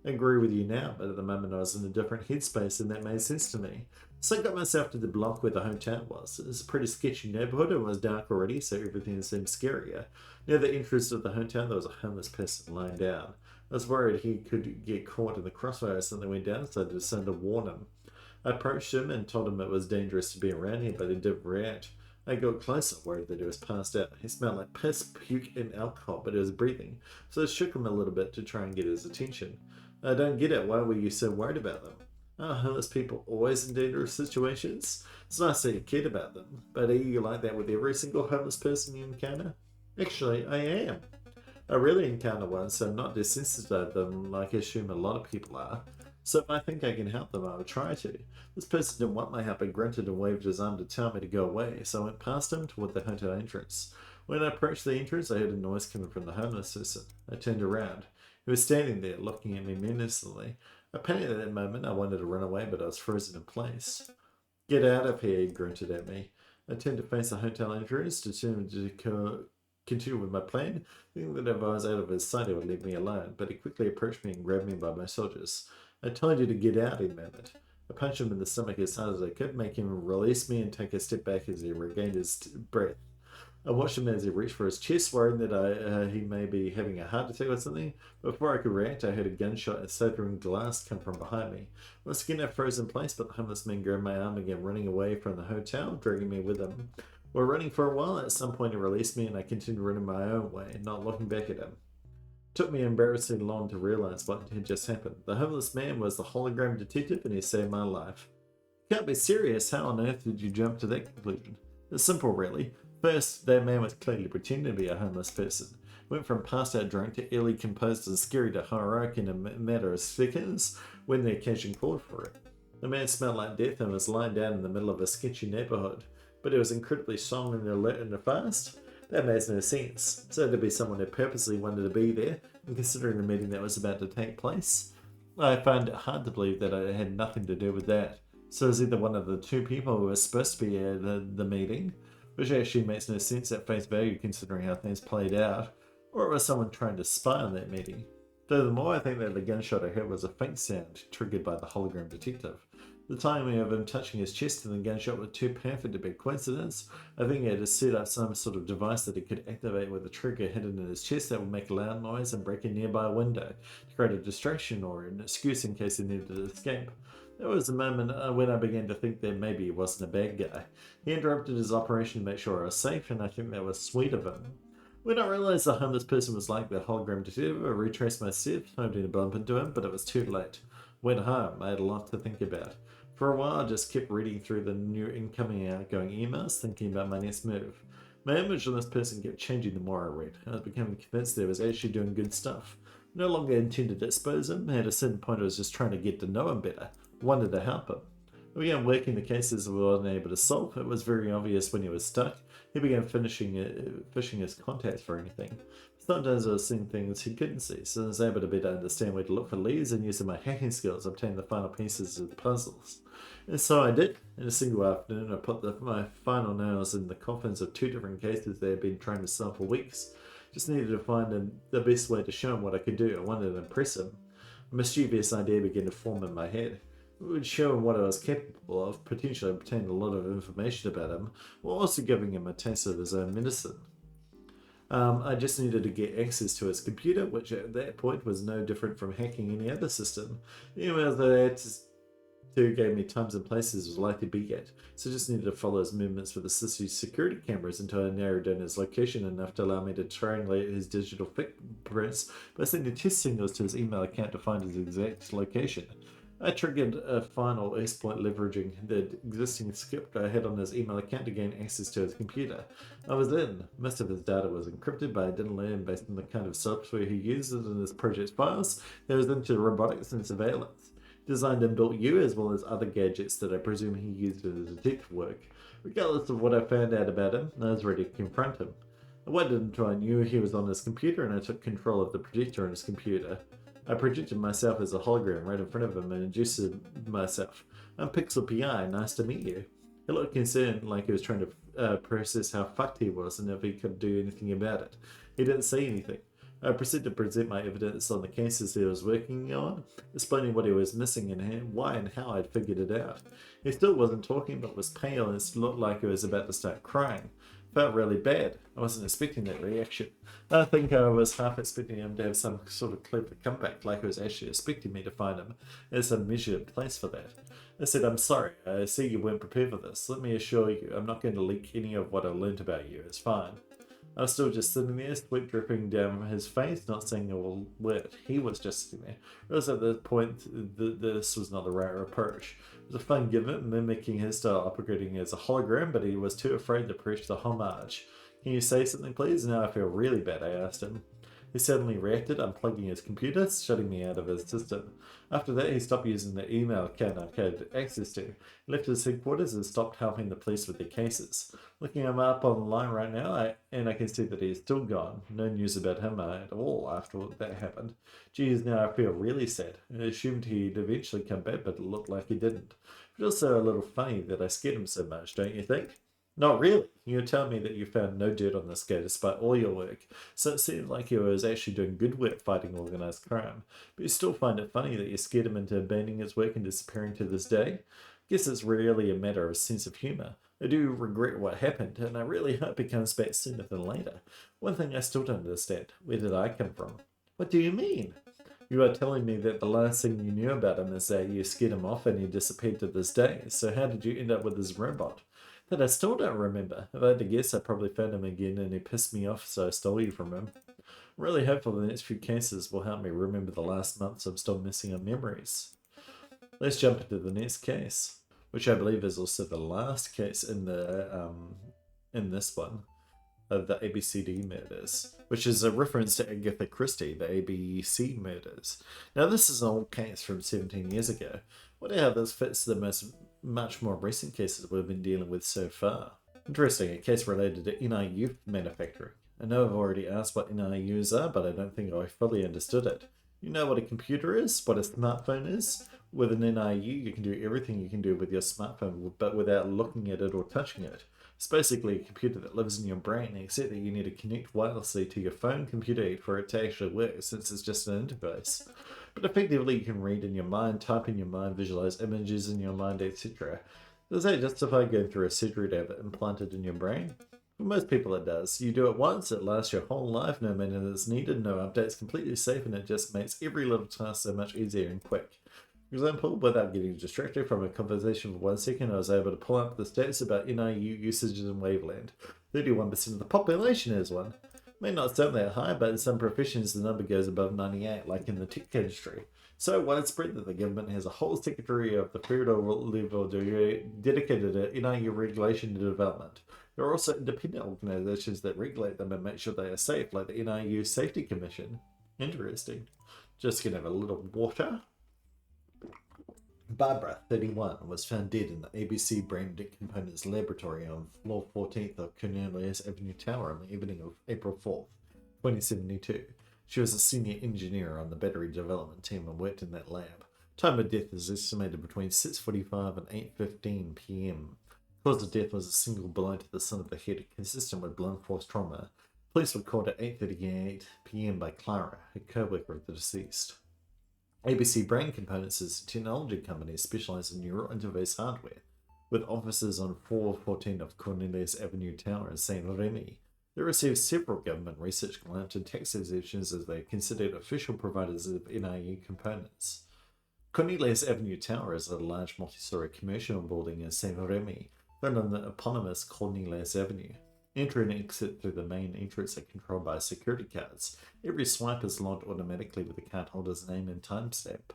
I agree with you now, but at the moment I was in a different headspace and that made sense to me. So I got myself to the block where the hotel was. It was a pretty sketchy neighborhood and it was dark already, so everything seemed scarier. Near the entrance of the hotel, there was a homeless person lying down. I was worried he could get caught in the crossfire, so I went down, so I decided to warn him. I approached him and told him it was dangerous to be around here, but he didn't react. I got closer, worried that he was passed out. He smelled like piss, puke, and alcohol, but he was breathing, so I shook him a little bit to try and get his attention. I don't get it. Why were you so worried about them? Are homeless people always in dangerous situations? It's nice that you cared about them, but are you like that with every single homeless person you encounter? Actually, I am. I really encounter one, so I'm not desensitized to them like I assume a lot of people are. So if I think I can help them, I will try to. This person didn't want my help and grunted and waved his arm to tell me to go away, so I went past him toward the hotel entrance. When I approached the entrance, I heard a noise coming from the homeless person. I turned around. He was standing there, looking at me menacingly. I panicked at that moment. I wanted to run away, but I was frozen in place. Get out of here, he grunted at me. I turned to face the hotel entrance, determined to continue with my plan, thinking that if I was out of his sight, he would leave me alone, but he quickly approached me and grabbed me by my shoulders. I told you to get out, he murmured. I punched him in the stomach as hard as I could, making him release me and take a step back as he regained his breath. I watched him as he reached for his chest, worrying that he may be having a heart attack or something. Before I could react, I heard a gunshot and shattering glass come from behind me. Once again, I froze in place, but the homeless man grabbed my arm again, running away from the hotel, dragging me with him. We were running for a while. At some point, he released me, and I continued running my own way, not looking back at him. It took me embarrassingly long to realize what had just happened. The homeless man was the hologram detective, and he saved my life. You can't be serious. How on earth did you jump to that conclusion? It's simple, really. First, that man was clearly pretending to be a homeless person. Went from passed out drunk to ill composed and scary to heroic in a matter of seconds when the occasion called for it. The man smelled like death and was lying down in the middle of a sketchy neighborhood, but he was incredibly strong and alert and fast. That makes no sense. So to be someone who purposely wanted to be there, and considering the meeting that was about to take place, I found it hard to believe that I had nothing to do with that. So it was either one of the two people who were supposed to be at the meeting, which actually makes no sense at face value considering how things played out, or it was someone trying to spy on that meeting. Furthermore, I think that the gunshot I heard was a faint sound triggered by the hologram detective. The timing of him touching his chest and the gunshot were too perfect to be a coincidence. I think he had to set up some sort of device that he could activate with a trigger hidden in his chest that would make a loud noise and break a nearby window to create a distraction or an excuse in case he needed to escape. There was a moment when I began to think that maybe he wasn't a bad guy. He interrupted his operation to make sure I was safe, and I think that was sweet of him. When I realized the homeless person was like the hologram detective, I retraced my steps, hoping to bump into him, but it was too late. Went home. I had a lot to think about. For a while, I just kept reading through the new incoming and outgoing emails, thinking about my next move. My image on this person kept changing the more I read. I was becoming convinced that he was actually doing good stuff. No longer intended to expose him. At a certain point, I was just trying to get to know him better. Wanted to help him. I began working the cases we were unable to solve. It was very obvious when he was stuck. He began fishing his contacts for anything. Sometimes I was seeing things he couldn't see, so I was able to better understand where to look for leads and using my hacking skills obtain the final pieces of the puzzles. And so I did. In a single afternoon, I put my final nails in the coffins of two different cases they had been trying to solve for weeks. Just needed to find the best way to show him what I could do. I wanted to impress him. A mischievous idea began to form in my head. It would show him what I was capable of, potentially obtain a lot of information about him, while also giving him a taste of his own medicine. I just needed to get access to his computer, which at that point was no different from hacking any other system. The emails that I had to gave me times and places was likely to be at, so I just needed to follow his movements with the city's security cameras until I narrowed down his location enough to allow me to triangulate his digital footprints by sending test signals to his email account to find his exact location. I triggered a final exploit leveraging the existing script I had on his email account to gain access to his computer. I was in. Most of his data was encrypted, but I didn't learn based on the kind of software he uses in his project files. That was into robotics and surveillance. Designed and built you as well as other gadgets that I presume he used in his detective work. Regardless of what I found out about him, I was ready to confront him. I waited until I knew he was on his computer and I took control of the projector on his computer. I projected myself as a hologram right in front of him and introduced myself. I'm Pixel P.I, nice to meet you. He looked concerned, like he was trying to process how fucked he was and if he could do anything about it. He didn't say anything. I proceeded to present my evidence on the cases he was working on, explaining what he was missing and why and how I'd figured it out. He still wasn't talking but was pale and it looked like he was about to start crying. Felt really bad. I wasn't expecting that reaction. I think I was half expecting him to have some sort of clever comeback, like he was actually expecting me to find him at some measured place for that. I said, I'm sorry, I see you weren't prepared for this. Let me assure you, I'm not going to leak any of what I learned about you. It's fine. I was still just sitting there, sweat dripping down his face, not saying a word. He was just sitting there. I realized at this point this was not the right approach. It was a fun gimmick, mimicking his style operating as a hologram, but he was too afraid to preach the homage. Can you say something, please? Now I feel really bad, I asked him. He suddenly reacted, unplugging his computer, shutting me out of his system. After that, he stopped using the email account I had access to. He left his headquarters and stopped helping the police with their cases. Looking him up online right now, I can see that he's still gone. No news about him at all after that happened. Geez, now I feel really sad. I assumed he'd eventually come back, but it looked like he didn't. It's also a little funny that I scared him so much, don't you think? Not really. You tell me that you found no dirt on this guy despite all your work, so it seems like he was actually doing good work fighting organised crime. But you still find it funny that you scared him into abandoning his work and disappearing to this day? Guess it's really a matter of sense of humour. I do regret what happened, and I really hope he comes back sooner than later. One thing I still don't understand, where did I come from? What do you mean? You are telling me that the last thing you knew about him is that you scared him off and he disappeared to this day, so how did you end up with his robot? That I still don't remember. If I had to guess, I probably found him again and he pissed me off, so I stole you from him. I'm really hopeful the next few cases will help me remember the last months I'm still missing on memories. Let's jump into the next case, which I believe is also the last case in this one of the ABCD murders, which is a reference to Agatha Christie, the ABC murders. Now, this is an old case from 17 years ago. Wonder how this fits the much more recent cases we've been dealing with so far. Interesting, a case related to NIU manufacturing. I know I've already asked what NIUs are, but I don't think I fully understood it. You know what a computer is, what a smartphone is? With an NIU, you can do everything you can do with your smartphone, but without looking at it or touching it. It's basically a computer that lives in your brain, except that you need to connect wirelessly to your phone computer for it to actually work, since it's just an interface. But effectively, you can read in your mind, type in your mind, visualize images in your mind, etc. Does that justify going through a surgery to have it implanted in your brain? For most people it does. You do it once, it lasts your whole life, no maintenance needed, no updates, completely safe, and it just makes every little task so much easier and quick. For example, without getting distracted from a conversation for 1 second, I was able to pull up the stats about NIU usages in Waveland. 31% of the population has one. May not sound that high, but in some professions the number goes above 98, like in the tech industry. So widespread that the government has a whole secretary of the federal level dedicated to NIU regulation and development. There are also independent organisations that regulate them and make sure they are safe, like the NIU Safety Commission. Interesting. Just gonna have a little water. Barbara, 31, was found dead in the ABC Branded Components Laboratory on floor 14th of Cornelius Avenue Tower on the evening of April 4th, 2072. She was a senior engineer on the battery development team and worked in that lab. Time of death is estimated between 6:45 and 8:15 p.m. Cause of death was a single blow to the side of the head consistent with blunt force trauma. Police were called at 8:38 p.m. by Clara, a co-worker of the deceased. ABC Brain Components is a technology company specialized in neural interface hardware, with offices on floor 14 of Cornelius Avenue Tower in Saint Remy. They received several government research grants and tax exemptions as they are considered official providers of NIU components. Cornelius Avenue Tower is a large multi-story commercial building in Saint Remy, found on the eponymous Cornelius Avenue. Entry and exit through the main entrance are controlled by security cards. Every swipe is logged automatically with the card holder's name and timestamp.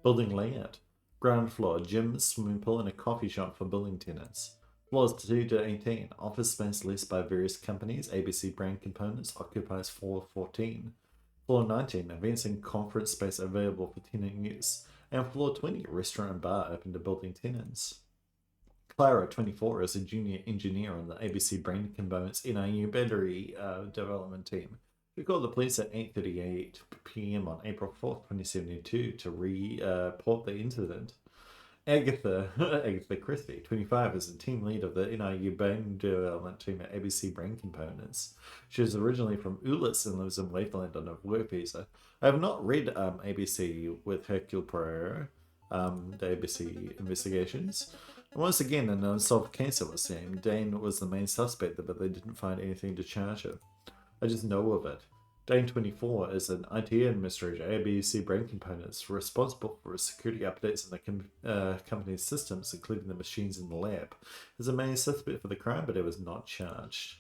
Building layout. Ground floor, gym, swimming pool, and a coffee shop for building tenants. Floors 2 to 18, office space leased by various companies. ABC Brand Components occupies floor 14. Floor 19, events and conference space available for tenant use. And floor 20, restaurant and bar open to building tenants. Clara, 24, is a junior engineer on the ABC Brain Components NIU battery development team. We called the police at 8:38 p.m. on April 4th, 2072 to report the incident. Agatha Christie, 25, is the team lead of the NIU brain development team at ABC Brain Components. She is originally from Ulis and lives in Waveland on a work visa. I have not read ABC with Hercule Poirot, the ABC investigations. And once again, an unsolved case it was saying. Dane was the main suspect, but they didn't find anything to charge him. I just know of it. Dane, 24, is an IT administrator at ABC Brain Components, responsible for security updates in the company's systems, including the machines in the lab. Is the main suspect for the crime, but it was not charged.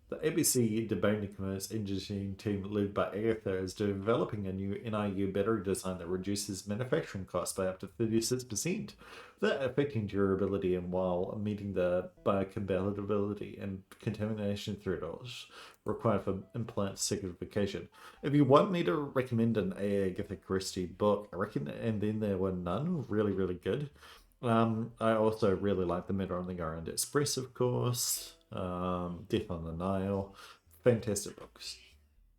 The ABC debating commerce engineering team led by Agatha is developing a new NIU battery design that reduces manufacturing costs by up to 36% without affecting durability and while meeting the biocompatibility and contamination thresholds required for implant certification. If you want me to recommend an Agatha Christie book, I reckon And Then There Were None, really, really good. I also really like The Matter on the Orient Express, of course. Death on the Nile. Fantastic books.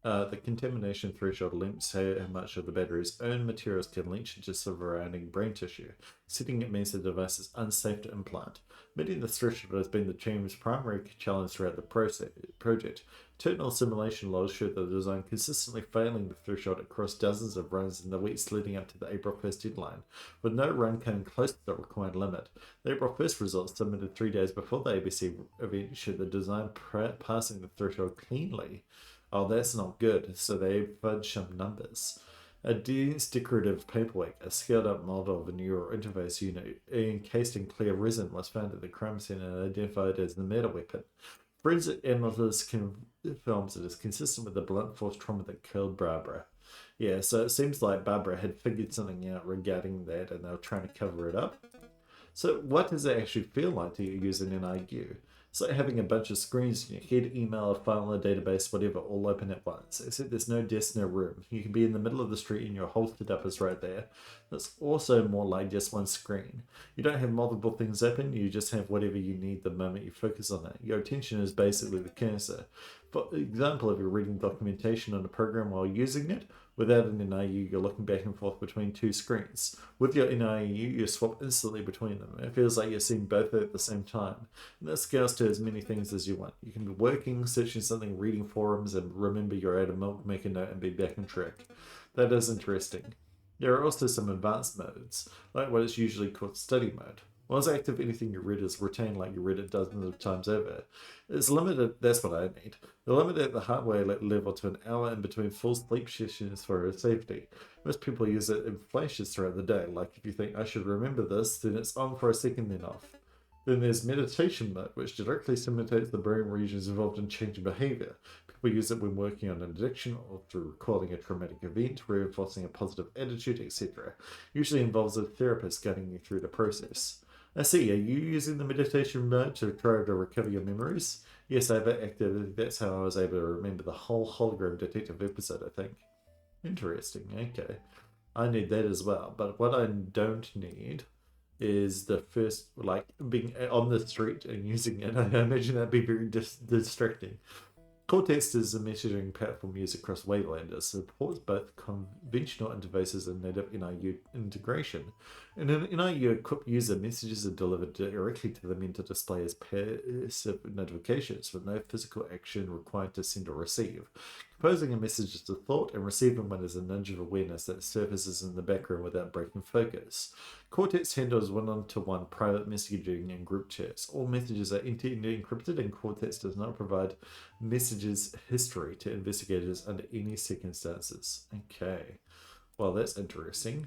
The contamination threshold limits how much of the battery's own materials can leach into surrounding brain tissue. Setting it means the device is unsafe to implant. Meeting the threshold has been the team's primary challenge throughout the project. Internal simulation logs showed the design consistently failing the threshold across dozens of runs in the weeks leading up to the April 1st deadline, with no run coming close to the required limit. The April 1st results, submitted 3 days before the ABC event, showed the design passing the threshold cleanly. Oh, that's not good, so they fudged some numbers. A dense decorative paperwork, a scaled up model of a neural interface unit encased in clear resin, was found at the crime scene and identified as the murder weapon. Forensic analysis confirms it is consistent with the blunt force trauma that killed Barbara. Yeah, so it seems like Barbara had figured something out regarding that and they were trying to cover it up. So what does it actually feel like to use an NIU? It's like having a bunch of screens in your head, email, a file, a database, whatever, all open at once. Except there's no desk, no room. You can be in the middle of the street and your whole setup is right there. It's also more like just one screen. You don't have multiple things open, you just have whatever you need the moment you focus on it. Your attention is basically the cursor. For example, if you're reading documentation on a program while using it, without an NIU, you're looking back and forth between two screens. With your NIU, you swap instantly between them. It feels like you're seeing both at the same time. And that scales to as many things as you want. You can be working, searching something, reading forums, and remember you're out of milk, make a note, and be back on track. That is interesting. There are also some advanced modes, like what is usually called study mode. Once active, anything you read is retained like you read it dozens of times over. It's limited, that's what I need. They're limited at the hardware level to an hour in between full sleep sessions for safety. Most people use it in flashes throughout the day, like if you think I should remember this, then it's on for a second, then off. Then there's meditation mode, which directly simulates the brain regions involved in changing behavior. People use it when working on an addiction or through recalling a traumatic event, reinforcing a positive attitude, etc. Usually involves a therapist guiding you through the process. I see, are you using the meditation mode to try to recover your memories? Yes, I've activated. That's how I was able to remember the whole hologram detective episode, I think. Interesting, okay. I need that as well, but what I don't need is the first, like, being on the street and using it. I imagine that'd be very distracting. Cortex is a messaging platform used across wavelengths. It supports both conventional interfaces and native NIU integration. In an NIU-equipped user, messages are delivered directly to the mental display as passive notifications with no physical action required to send or receive. Composing a message is a thought and receiving one is a nudge of awareness that surfaces in the background without breaking focus. Cortex handles one-to-one private messaging and group chats. All messages are end-to-end encrypted and Cortex does not provide messages history to investigators under any circumstances. Okay, well that's interesting.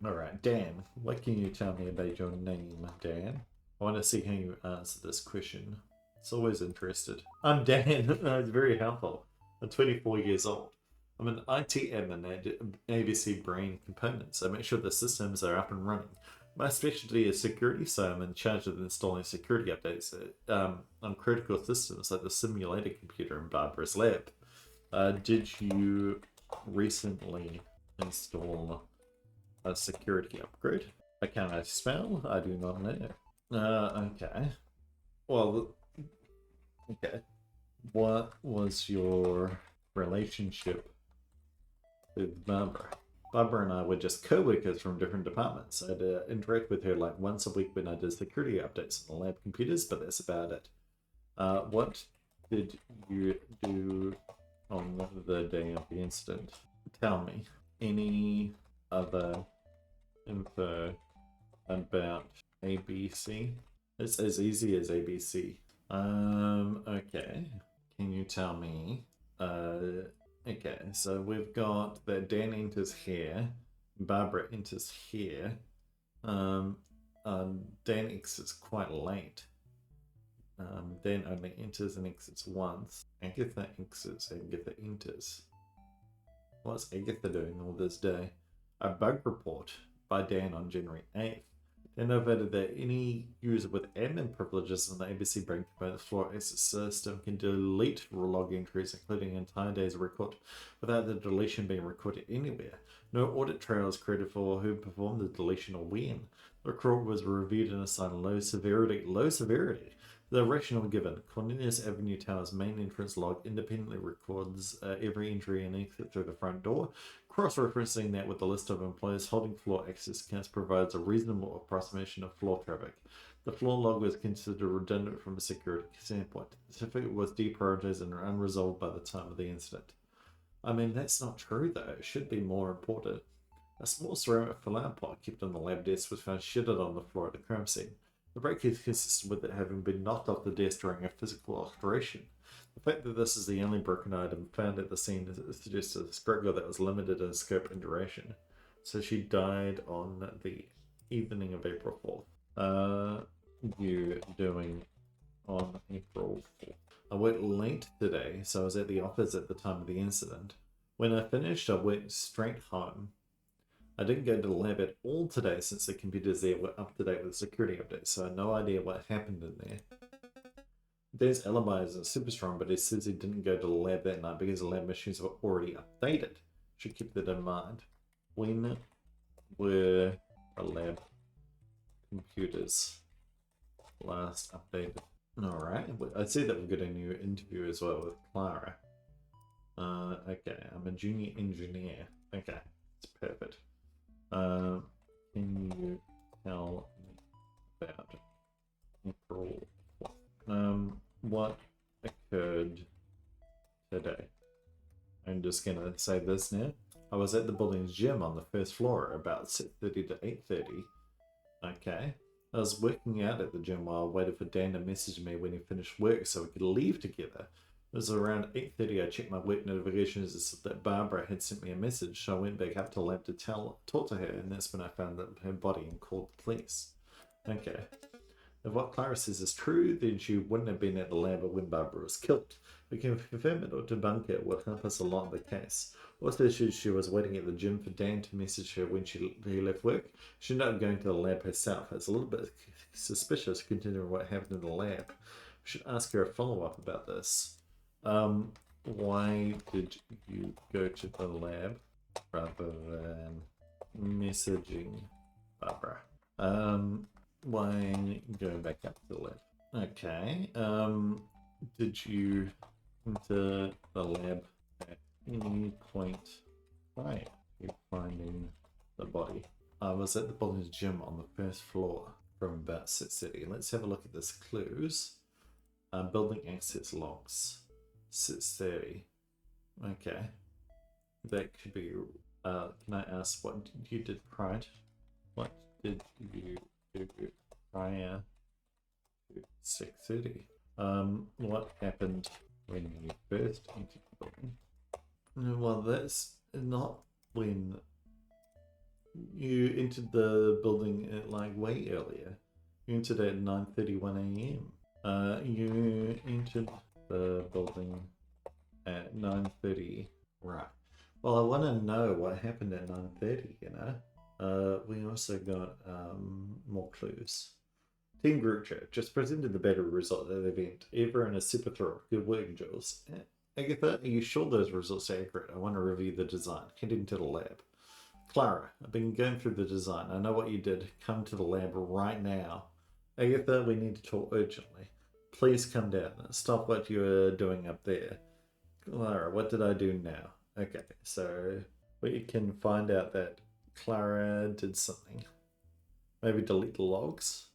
Alright, Dan, what can you tell me about your name, Dan? I want to see how you answer this question. It's always interested. I'm Dan. It's very helpful. I'm 24 years old. I'm an IT admin at ABC Brain Components. I make sure the systems are up and running. My specialty is security, so I'm in charge of installing security updates on critical systems like the simulator computer in Barbara's lab. Did you recently install a security upgrade? I cannot spell. I do not know. Okay. Well, okay. What was your relationship with Barbara? Barbara and I were just co-workers from different departments. I'd interact with her like once a week when I did security updates on the lab computers, but that's about it. What did you do on the day of the incident? Tell me. Any other info about ABC? It's as easy as ABC. Okay. Can you tell me? Okay, so we've got that Dan enters here, Barbara enters here. Dan exits quite late. Dan only enters and exits once. Agatha exits, Agatha enters. What's Agatha doing all this day? A bug report by Dan on January 8th. Dan noted that any user with admin privileges in the ABC Brain Components Floor Access system can delete log entries, including an entire day's record, without the deletion being recorded anywhere. No audit trail is created for who performed the deletion or when. The record was reviewed and assigned low severity. Low severity. The rationale given: Cornelius Avenue Tower's main entrance log independently records every entry and exit through the front door. Cross-referencing that with the list of employees holding floor access accounts provides a reasonable approximation of floor traffic. The floor log was considered redundant from a security standpoint. The certificate was deprioritized and unresolved by the time of the incident. I mean, that's not true though. It should be more important. A small ceramic flower pot kept on the lab desk was found shitted on the floor at the crime scene. The break is consistent with it having been knocked off the desk during a physical alteration. The fact that this is the only broken item found at the scene suggests a struggle that was limited in scope and duration. So she died on the evening of April 4th. You doing on April 4th? I worked late today, so I was at the office at the time of the incident. When I finished, I went straight home. I didn't go to the lab at all today since the computers there were up to date with security updates, so I had no idea what happened in there. Dan's alibi isn't super strong, but he says he didn't go to the lab that night because the lab machines were already updated. Should keep that in mind. When were the lab computers last updated? Alright, I see that we've got a new interview as well with Clara. Okay, I'm a junior engineer. Okay, it's perfect. Can you tell me about April 4th? What occurred today? I'm just gonna say this now. I was at the building's gym on the first floor about 6:30 to 8:30. Okay. I was working out at the gym while I waited for Dan to message me when he finished work so we could leave together. It was around 8:30 I checked my work notifications that Barbara had sent me a message, so I went back up to the lab to talk to her, and that's when I found her body and called the police. Okay. If what Clara says is true, then she wouldn't have been at the lab when Barbara was killed. We can confirm it or debunk it would help us a lot in the case. Also, she was waiting at the gym for Dan to message her when he left work. She ended up going to the lab herself. It's a little bit suspicious considering what happened in the lab. We should ask her a follow-up about this. Why did you go to the lab rather than messaging Barbara? Why go back up to the lab? Okay. Did you enter the lab at any point prior to finding the body? I was at the building's gym on the first floor from about 6:30. Let's have a look at this clues. Building access logs. 6:30. Okay. That could be. Can I ask what you did prior? What did you do prior to 6:30? What happened when you first entered the building? Well, that's not when you entered the building at like way earlier. You entered at 9:31 a.m. You entered the building at 9:30. Right. Well, I want to know what happened at 9:30, you know? We also got more clues. Team group chat just presented the better result of the event. Everyone is super thrilled. Good work, Jules. Agatha, are you sure those results are accurate? I want to review the design. Heading to the lab. Clara, I've been going through the design. I know what you did. Come to the lab right now. Agatha, we need to talk urgently. Please come down. Stop what you're doing up there. Clara, what did I do now? Okay, so we can find out that Clara did something. Maybe delete the logs.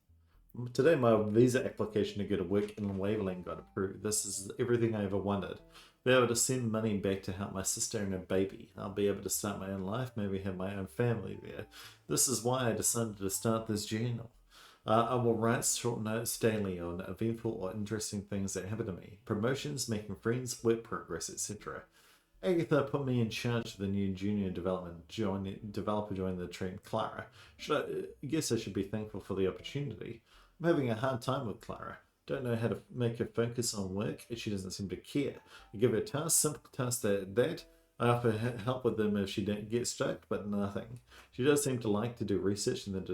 Today my visa application to go to work in Waveling got approved. This is everything I ever wanted. Be able to send money back to help my sister and her baby. I'll be able to start my own life, maybe have my own family there. This is why I decided to start this journal. I will write short notes daily on eventful or interesting things that happen to me. Promotions, making friends, work progress, etc. Agatha put me in charge of the new junior developer joining the team, Clara. I guess I should be thankful for the opportunity. I'm having a hard time with Clara. Don't know how to make her focus on work, and she doesn't seem to care. I give her a task, simple task that I offer help with them if she don't get stuck, but nothing. She does seem to like to do research and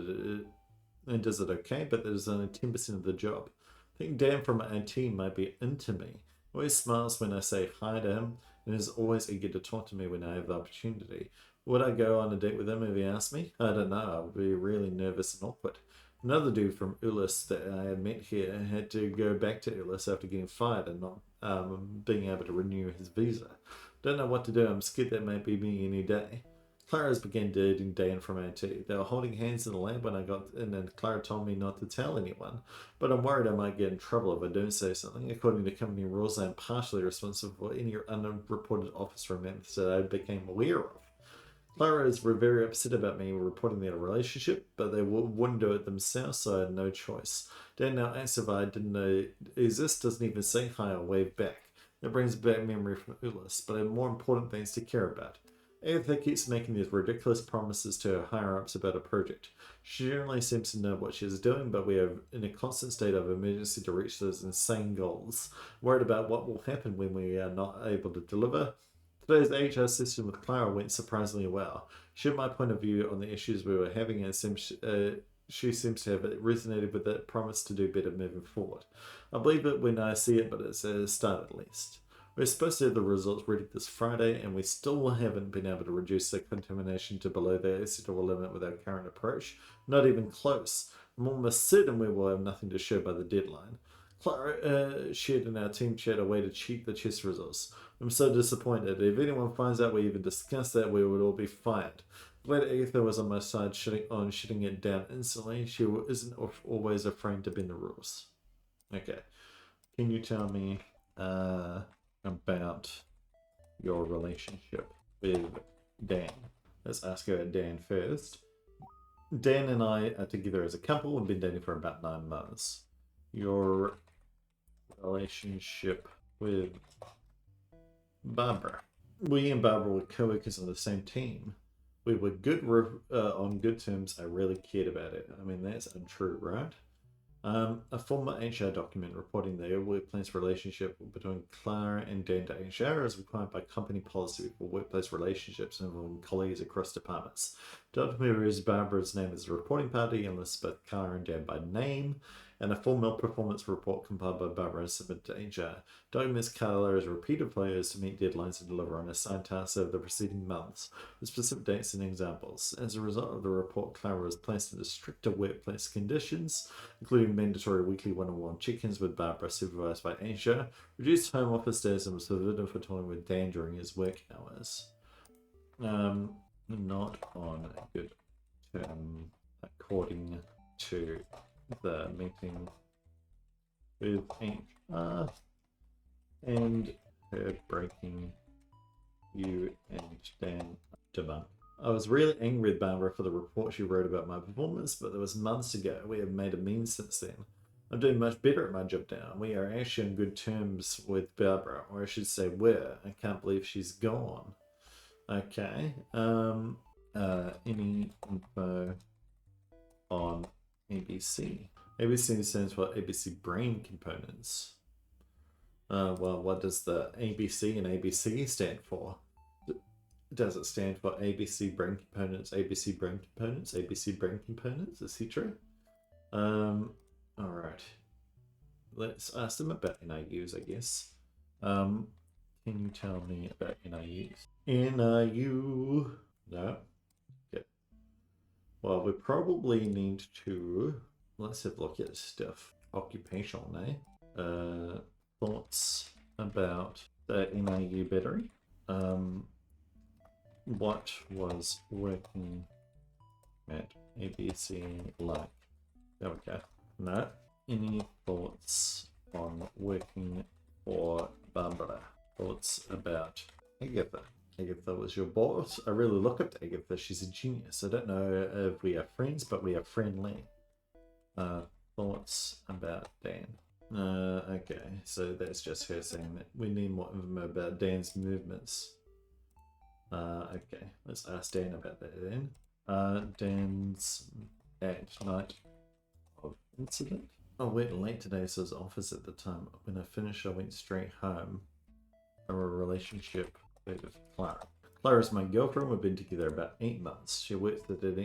does it okay, but that is only 10% of the job. I think Dan from our team might be into me. Always smiles when I say hi to him, and is always eager to talk to me when I have the opportunity. Would I go on a date with him if he asked me? I don't know. I would be really nervous and awkward. Another dude from Ulyss that I had met here had to go back to Ulyss after getting fired and not being able to renew his visa. Don't know what to do. I'm scared that may be me any day. Clara's began dating Dan from AT. They were holding hands in the lab when I got in, and Clara told me not to tell anyone. But I'm worried I might get in trouble if I don't say something. According to company rules, I am partially responsible for any unreported office romance that I became aware of. Claras were very upset about me reporting their relationship, but they wouldn't do it themselves, so I had no choice. Dan now asks if I didn't know exist, doesn't even say hi or wave back. It brings back memory from Ulyss, but I have more important things to care about. Agatha keeps making these ridiculous promises to her higher-ups about a project. She generally seems to know what she is doing, but we are in a constant state of emergency to reach those insane goals. Worried about what will happen when we are not able to deliver. Today's HR session with Clara went surprisingly well. She had my point of view on the issues we were having, and she seems to have resonated with that promise to do better moving forward. I believe it when I see it, but it's a start at least. We're supposed to have the results ready this Friday, and we still haven't been able to reduce the contamination to below the acceptable limit with our current approach. Not even close. I'm almost certain we will have nothing to show by the deadline. Clara shared in our team chat a way to cheat the test results. I'm so disappointed. If anyone finds out we even discussed that, we would all be fired. Glad Agatha was on my side, shutting it down instantly. She isn't always afraid to bend the rules. Okay. Can you tell me about your relationship with Dan? Let's ask about Dan first. Dan and I are together as a couple and been dating for about 9 months. Your relationship with Barbara. We and Barbara were co-workers on the same team. We were on good terms. I really cared about it. I mean, that's untrue, right? A former HR document reporting the workplace relationship between Clara and Dan to HR is required by company policy for workplace relationships involving colleagues across departments. Document uses Barbara's name as a reporting party and lists both Clara and Dan by name, and a formal performance report compiled by Barbara and submitted to HR. Documents Clara repeated failures to meet deadlines and deliver on assigned tasks over the preceding months, with specific dates and examples. As a result of the report, Clara was placed into stricter workplace conditions, including mandatory weekly one-on-one check-ins with Barbara supervised by HR, reduced home office days, and was forbidden for talking with Dan during his work hours. Not on a good term, according to the meeting with HR and her breaking you and Dan debunk. I was really angry with Barbara for the report she wrote about my performance, but that was months ago. We have made amends since then. I'm doing much better at my job now. We are actually on good terms with Barbara, or I should say were. I can't believe she's gone. Okay. Any info on ABC? ABC stands for ABC Brain Components. Well, what does the ABC and ABC stand for? Does it stand for ABC Brain Components, ABC Brain Components, ABC Brain Components, etc.? Alright. Let's ask them about NIUs, I guess. Can you tell me about NIUs? NIU. No. Okay. Well, we probably need to... Let's have a look at stuff. Occupational, eh? Thoughts about the NIU battery. What was working at ABC like? There we go. No. Any thoughts on working for Barbara? Thoughts about Agatha? Agatha was your boss. I really look up to Agatha. She's a genius. I don't know if we are friends, but we are friendly. Thoughts about Dan? Okay, so that's just her saying that we need more info about Dan's movements. Okay, let's ask Dan about that then. Dan's at night of incident. I went late today, so I was office at the time. When I finished, I went straight home from a relationship with Clara. Clara's my girlfriend. We've been together about 8 months. She works at an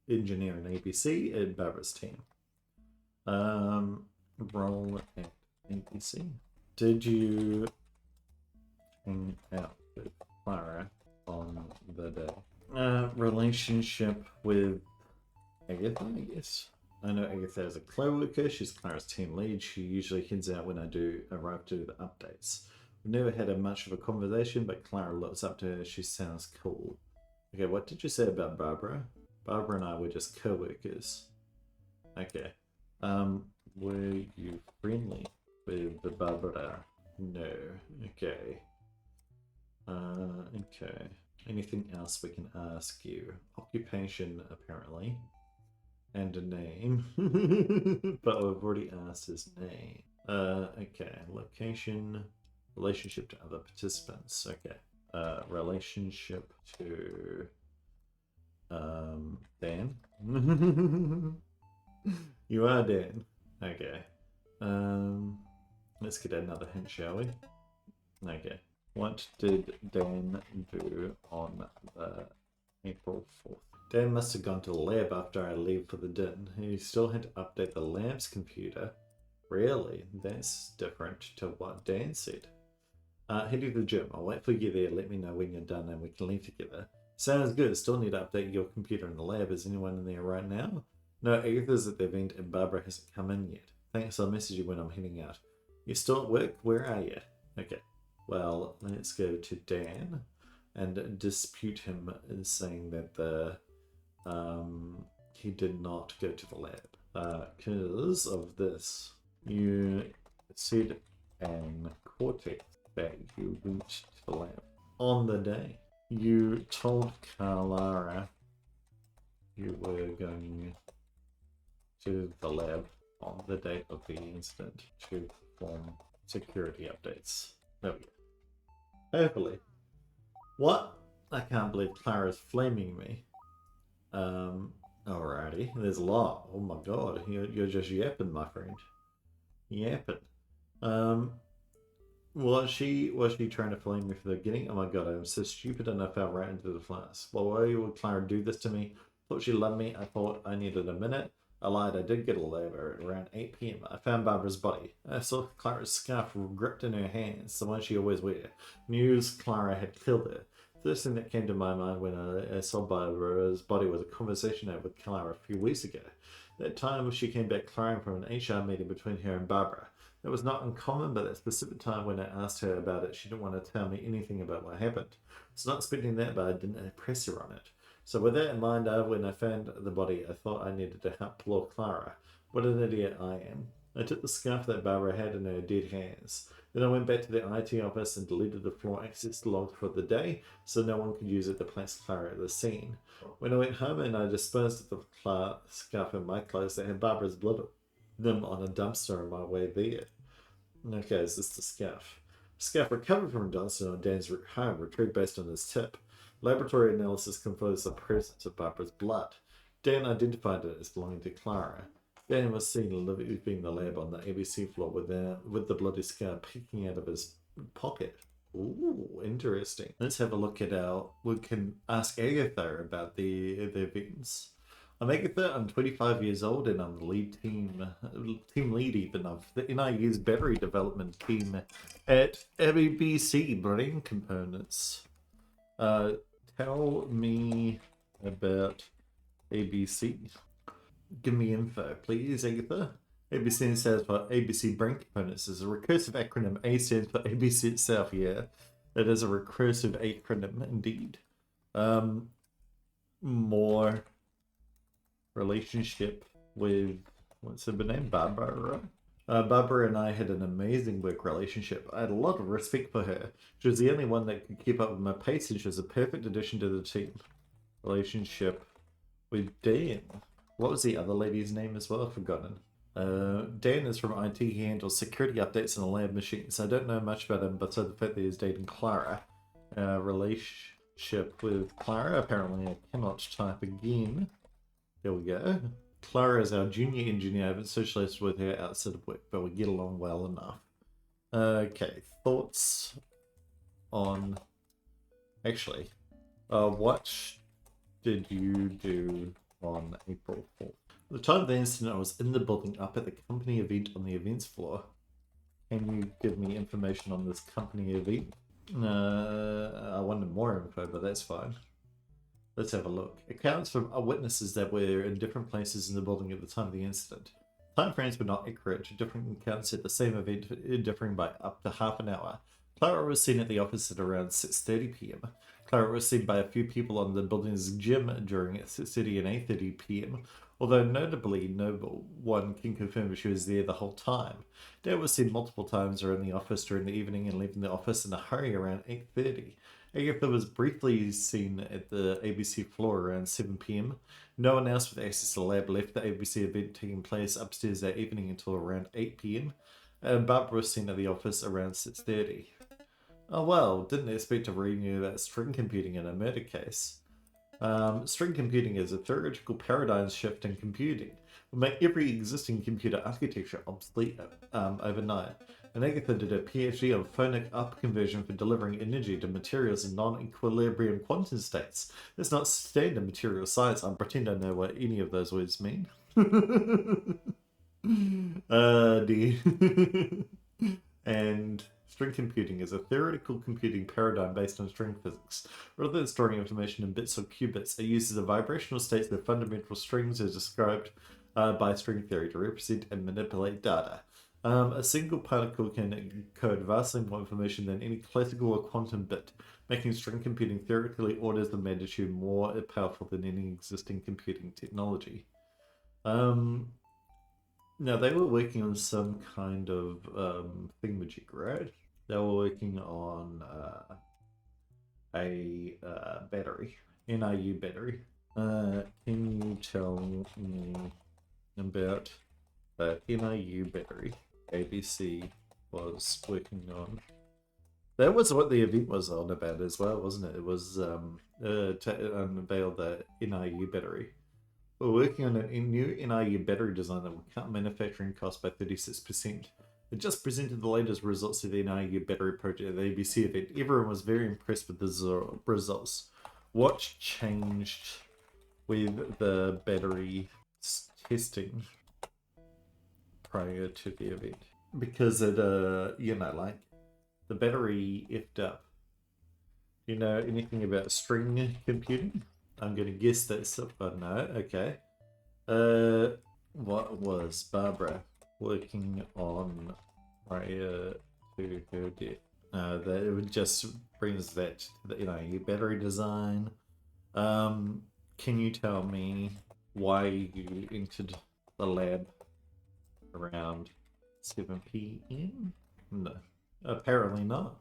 engineer in ABC at Barbara's team. Role at ABC. Did you hang out with Clara on the day? Relationship with Agatha, I guess. I know Agatha is a co-worker. She's Clara's team lead. She usually heads out when I arrive to do the updates. We never had much of a conversation, but Clara looks up to her. She sounds cool. Okay, what did you say about Barbara? Barbara and I were just co-workers. Okay. Were you friendly with Barbara? No. Okay. Okay. Anything else we can ask you? Occupation, apparently. And a name. But we've already asked his name. Okay. Location. Relationship to other participants. Okay. Relationship to Dan. You are Dan. Okay. Let's get another hint, shall we? Okay. What did Dan do on the April 4th? Dan must have gone to the lab after I leave for the din. He still had to update the lab's computer. Really? That's different to what Dan said. Head to the gym. I'll wait for you there. Let me know when you're done and we can leave together. Sounds good. Still need to update your computer in the lab. Is anyone in there right now? No, Agatha's at the event and Barbara hasn't come in yet. Thanks, I'll message you when I'm heading out. You still at work? Where are you? Okay. Well, let's go to Dan and dispute him in saying that he did not go to the lab. Because of this. You said in Cortex that you went to the lab. On the day, you told Clara you were going to the lab on the date of the incident to perform security updates. There we go. Hopefully. What? I can't believe Clara's flaming me. Alrighty. There's a lot. Oh my god. You're just yapping, my friend. Yapping. Was she trying to flame me for the beginning? Oh my god, I'm so stupid and I fell right into the flames. Well, why would Clara do this to me? Thought she loved me. I thought I needed a minute. I lied. I did get a labor around 8 p.m. I found Barbara's body. I saw Clara's scarf gripped in her hands, the one she always wears. News Clara had killed her. First thing that came to my mind when I saw Barbara's body was a conversation I had with Clara a few weeks ago. That time she came back crying from an HR meeting between her and Barbara. It was not uncommon, but that specific time when I asked her about it, she didn't want to tell me anything about what happened. I was not expecting that, but I didn't press her on it. So with that in mind, when I found the body, I thought I needed to help poor Clara. What an idiot I am. I took the scarf that Barbara had in her dead hands. Then I went back to the IT office and deleted the floor access logs for the day, so no one could use it to place Clara at the scene. When I went home and I disposed of the scarf in my clothes, I had Barbara's blood them on a dumpster on my way there. Okay, is this the scarf? Scarf recovered from a dumpster on Dan's home, retrieved based on his tip. Laboratory analysis confirms the presence of Barbara's blood. Dan identified it as belonging to Clara. Dan was seen leaving the lab on the ABC floor with the bloody scar peeking out of his pocket. Ooh, interesting. Let's have a look at we can ask Agatha about the events. I'm Agatha, I'm 25 years old and I'm the team lead even of the NIU's battery development team at ABC Brain Components. Tell me about ABC. Give me info, please, Agatha. ABC stands for ABC Brain Components. It's a recursive acronym. A stands for ABC itself, yeah. It is a recursive acronym, indeed. More relationship with, what's her name? Barbara. Barbara and I had an amazing work relationship. I had a lot of respect for her. She was the only one that could keep up with my pace and she was a perfect addition to the team. Relationship with Dan. What was the other lady's name as well? I've forgotten. Dan is from IT. He handles security updates in the lab machines. I don't know much about him, besides the fact that he's dating Clara. Relationship with Clara. Apparently I cannot type again. There we go. Clara is our junior engineer. I haven't socialized with her outside of work, but we get along well enough. Okay, thoughts on... Actually, what did you do on April 4th? At the time of the incident, I was in the building up at the company event on the events floor. Can you give me information on this company event? I wanted more info, but that's fine. Let's have a look. Accounts from witnesses that were in different places in the building at the time of the incident. Time frames were not accurate. Different accounts at the same event differing by up to half an hour. Clara was seen at the office at around 6:30 p.m. Clara was seen by a few people on the building's gym during 6:30 and 8:30 p.m. Although notably, no one can confirm if she was there the whole time. Dale was seen multiple times around the office during the evening and leaving the office in a hurry around 8:30. Agatha was briefly seen at the ABC floor around 7 p.m. No one else with access to the lab left the ABC event taking place upstairs that evening until around 8 p.m. And Barbara was seen at the office around 6:30. Oh well, didn't expect to read you about string computing in a murder case. String computing is a theoretical paradigm shift in computing. It will make every existing computer architecture obsolete overnight. And Agatha did a PhD on phonic up conversion for delivering energy to materials in non-equilibrium quantum states. It's not standard material science. I pretend I know what any of those words mean. Dear. And string computing is a theoretical computing paradigm based on string physics. Rather than storing information in bits or qubits, it uses the vibrational states of fundamental strings as described by string theory to represent and manipulate data. A single particle can encode vastly more information than any classical or quantum bit, making string computing theoretically orders of magnitude more powerful than any existing computing technology. Now, they were working on some kind of thingamajig, right? They were working on a battery, NIU battery. Can you tell me about the NIU battery ABC was working on? That was what the event was on about as well, wasn't it? It was to unveil the NIU battery. We're working on a new NIU battery design that will cut manufacturing costs by 36%. It just presented the latest results of the NIU battery project at the ABC event. Everyone was very impressed with the results. What changed with the battery testing prior to the event? Because it, like, the battery effed up. You know anything about string computing? I'm going to guess that's... Oh, no, okay. What was Barbara working on prior to her death? That just brings that to the NIU battery design. Can you tell me why you entered the lab around 7 p.m? No, apparently not.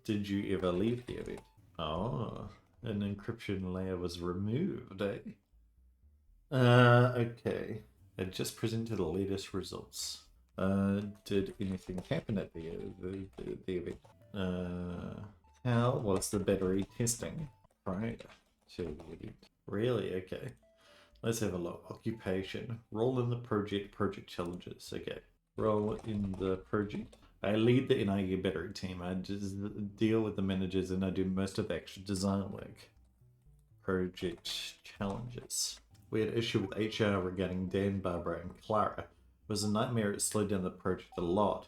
Did you ever leave the event? Oh, an encryption layer was removed, eh? Okay. I just presented the latest results. Did anything happen at the event? How was the battery testing prior to the event? Really? Okay. Let's have a look. Occupation. Role in the project challenges. Okay. Role in the project. I lead the NIU battery team. I just deal with the managers and I do most of the actual design work. Project challenges. We had issue with HR regarding Dan, Barbara, and Clara. It was a nightmare. It slowed down the project a lot.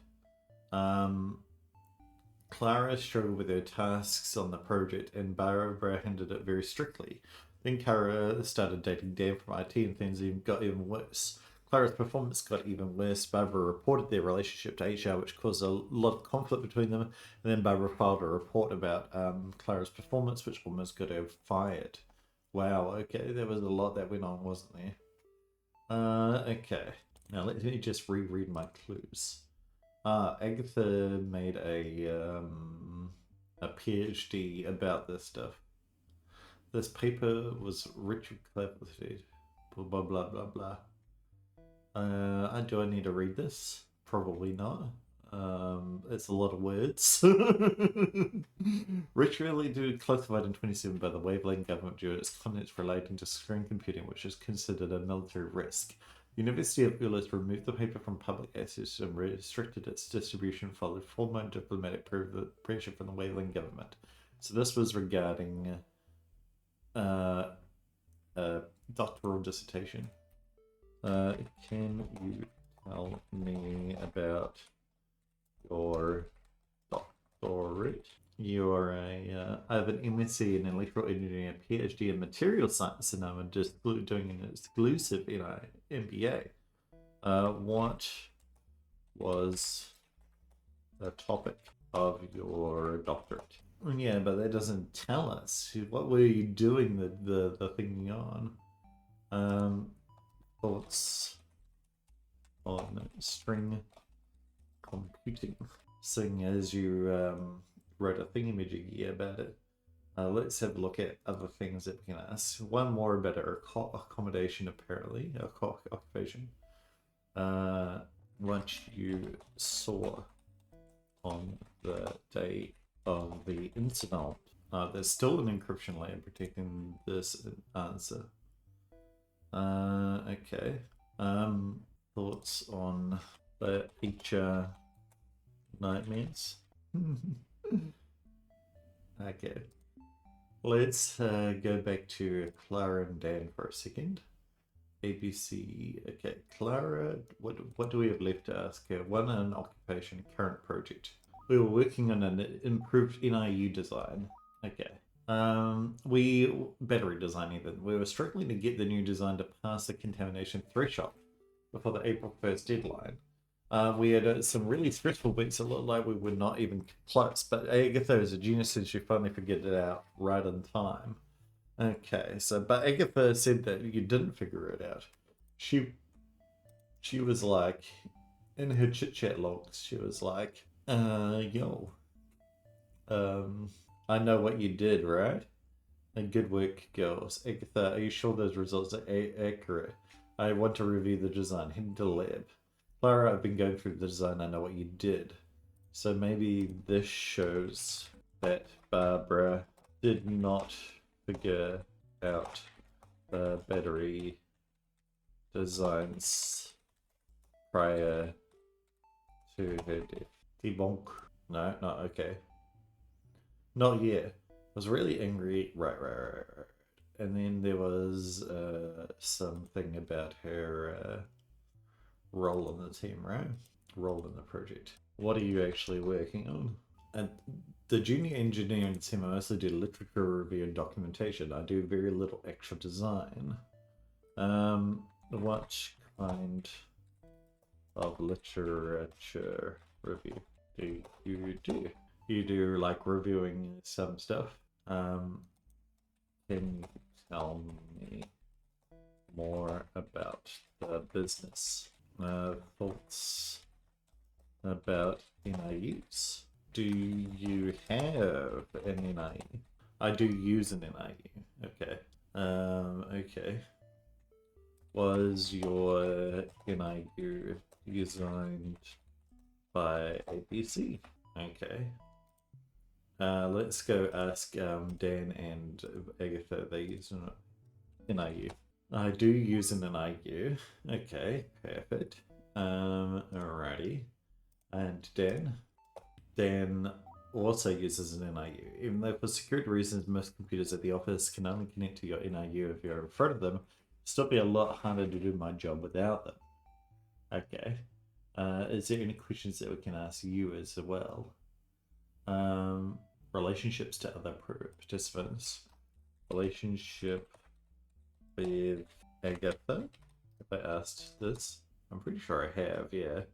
Clara struggled with her tasks on the project and Barbara handled it very strictly. Then Clara started dating Dan from IT and things got even worse. Clara's performance got even worse. Barbara reported their relationship to HR, which caused a lot of conflict between them. And then Barbara filed a report about Clara's performance, which almost got her fired. Wow, okay, there was a lot that went on, wasn't there? Okay. Now let me just reread my clues. Agatha made a PhD about this stuff. This paper was rich with cleverity. Blah blah blah blah blah. Do I need to read this? Probably not. It's a lot of words. Ritually classified in 27 by the Wavelength government due to its contents relating to screen computing, which is considered a military risk. University of Ulis removed the paper from public access and restricted its distribution following formal diplomatic pressure from the Wavelength government. So this was regarding a doctoral dissertation. Can you tell me about your doctorate? You're I have an MSc in electrical engineering, a PhD in material science, and I'm just doing an exclusive MBA. What was the topic of your doctorate? Yeah, but that doesn't tell us. What were you doing the thing on? Thoughts on string computing. Seeing as you wrote a thingamajiggy about it, let's have a look at other things that we can ask. One more about our accommodation, apparently, occupation. What you saw on the day of the incident. There's still an encryption layer protecting this answer. Okay. Thoughts on the feature nightmares? Okay. Let's go back to Clara and Dan for a second. ABC. Okay, Clara, what do we have left to ask her? One, an occupation, current project. We were working on an improved NIU design. Okay. Battery design even. We were struggling to get the new design to pass the contamination threshold before the April 1st deadline. We had some really stressful weeks. It looked like we were not even close, but Agatha is a genius and she finally figured it out right in time. Okay, but Agatha said that you didn't figure it out. She was like, in her chit-chat logs, she was like, yo, I know what you did, right? And good work, girls. Agatha, are you sure those results are accurate? I want to review the design. Head to the lab. Clara, I've been going through the design. I know what you did. So maybe this shows that Barbara did not figure out the battery designs prior to her death. Debonk. No, not okay. Not yet. I was really angry. Right. And then there was something about her role in the team, right? Role in the project. What are you actually working on? And the junior engineering team, I mostly do literature review and documentation. I do very little actual design. What kind of literature review do you do? You do like reviewing some stuff. Can you tell me more about the business? Thoughts about NIUs? Do you have an NIU? I do use an NIU. Okay. Okay. Was your NIU designed by ABC? Okay. Let's go ask Dan and Agatha. They use an NIU. I do use an NIU. Okay, perfect. Alrighty. And Dan also uses an NIU. Even though for security reasons, most computers at the office can only connect to your NIU if you're in front of them, it'll still be a lot harder to do my job without them. Okay. Is there any questions that we can ask you as well? Relationships to other participants. Relationship with Agatha. If I asked this, I'm pretty sure I have, yeah.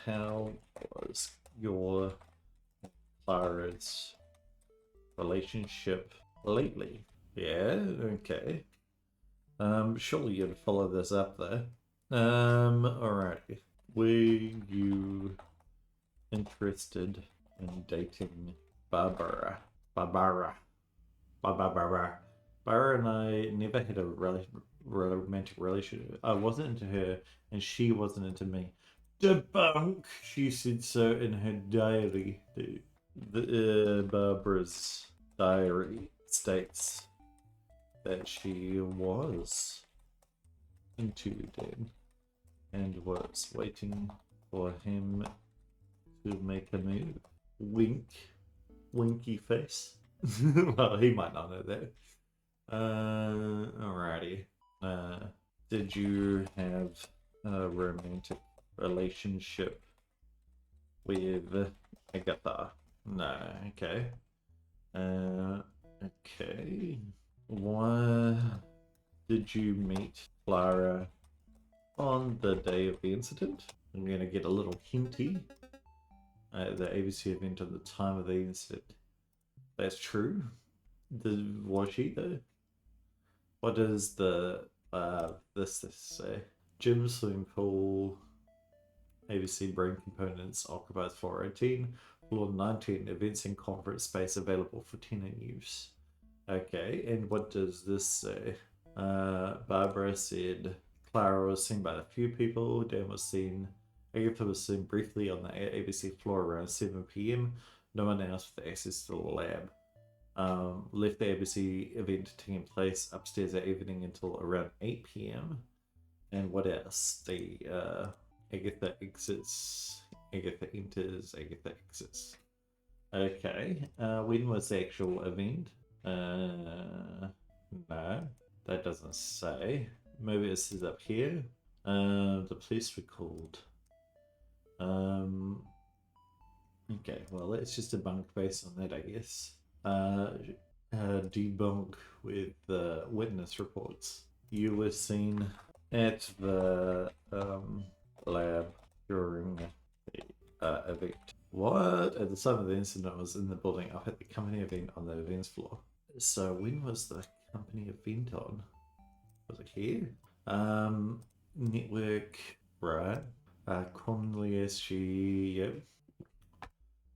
How was your Clara's relationship lately? Yeah, okay. Surely you'd follow this up there. Alrighty. Were you interested in dating Barbara? Barbara and I never had a romantic relationship. I wasn't into her, and she wasn't into me. Debunk. She said so in her diary. Barbara's diary states that she was interviewed him and was waiting for him to make a move. Wink. Winky face. Well, he might not know that. Alrighty. Did you have a romantic relationship with Agatha? No, okay. Okay. Why did you meet Clara on the day of the incident? I'm gonna get a little hinty. The ABC event at the time of the incident. That's true. Was she though? What does the this say? Gym, swimming pool, ABC brain components occupies floor 18, floor 19, events and conference space available for tenant use. Okay, and what does this say? Barbara said Clara was seen by a few people. Dan was seen. Agatha was seen briefly on the ABC floor around 7 p.m. No one else with access to the lab. Left the ABC event taking place upstairs that evening until around 8 p.m. And what else? Agatha exits, Agatha enters, Agatha exits. Okay, when was the actual event? No, that doesn't say. Maybe it says up here. The police were called. Okay, well, let's just debunk based on that, I guess. Debunk with the witness reports. You were seen at the lab during the event. What? At the time of the incident, I was in the building up at the company event on the events floor. So when was the company event on? Was it here? Network, right? Commonly as she, yep.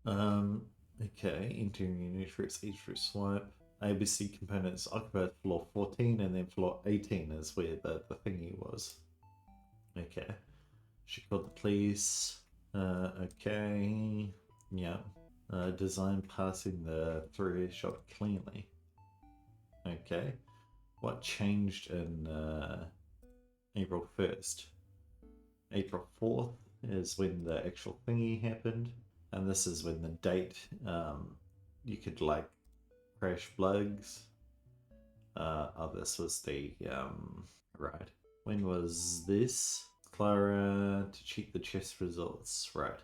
Okay, entering unit routes, each route swipe. ABC components occupied floor 14 and then floor 18 is where the thingy was. Okay. She called the police. Okay. Yeah. Design passing the threshold cleanly. Okay. What changed in April 1st? April 4th is when the actual thingy happened. And this is when the date, you could like crash plugs. This was the, right. When was this? Clara to check the chess results, right.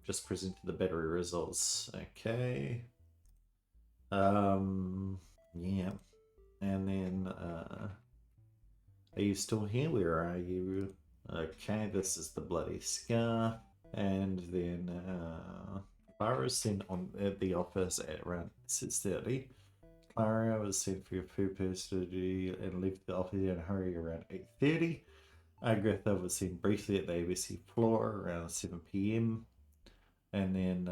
Just presented the battery results, okay. Yeah. And then, are you still here? Where are you? Okay, this is the bloody scarf. And then Clara was sent on at the office at around 6:30. Clara was sent for your food custody and left the office in a hurry around 8:30. Agatha was seen briefly at the ABC floor around 7 p.m. And then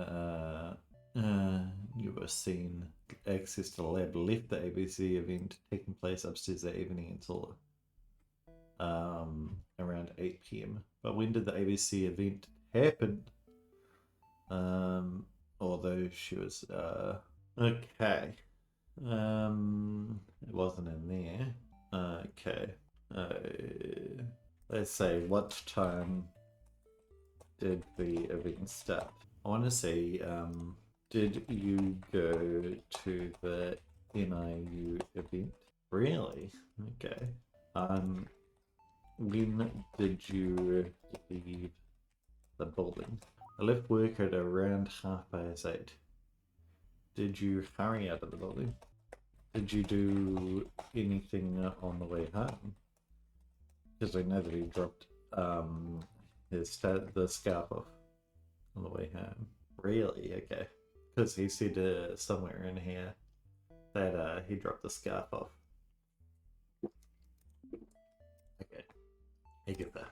you were seen access to the lab left the ABC event taking place upstairs that evening until around 8 p.m. But when did the ABC event happen? Although she was okay. It wasn't in there. Okay. Let's say what time did the event start? I want to say, did you go to the NIU event? Really? Okay. When did you leave the building? I left work at around 8:30. Did you hurry out of the building? Did you do anything on the way home? Because I know that he dropped the scarf off on the way home. Really? Okay. Because he said somewhere in here that he dropped the scarf off. Okay. I get that.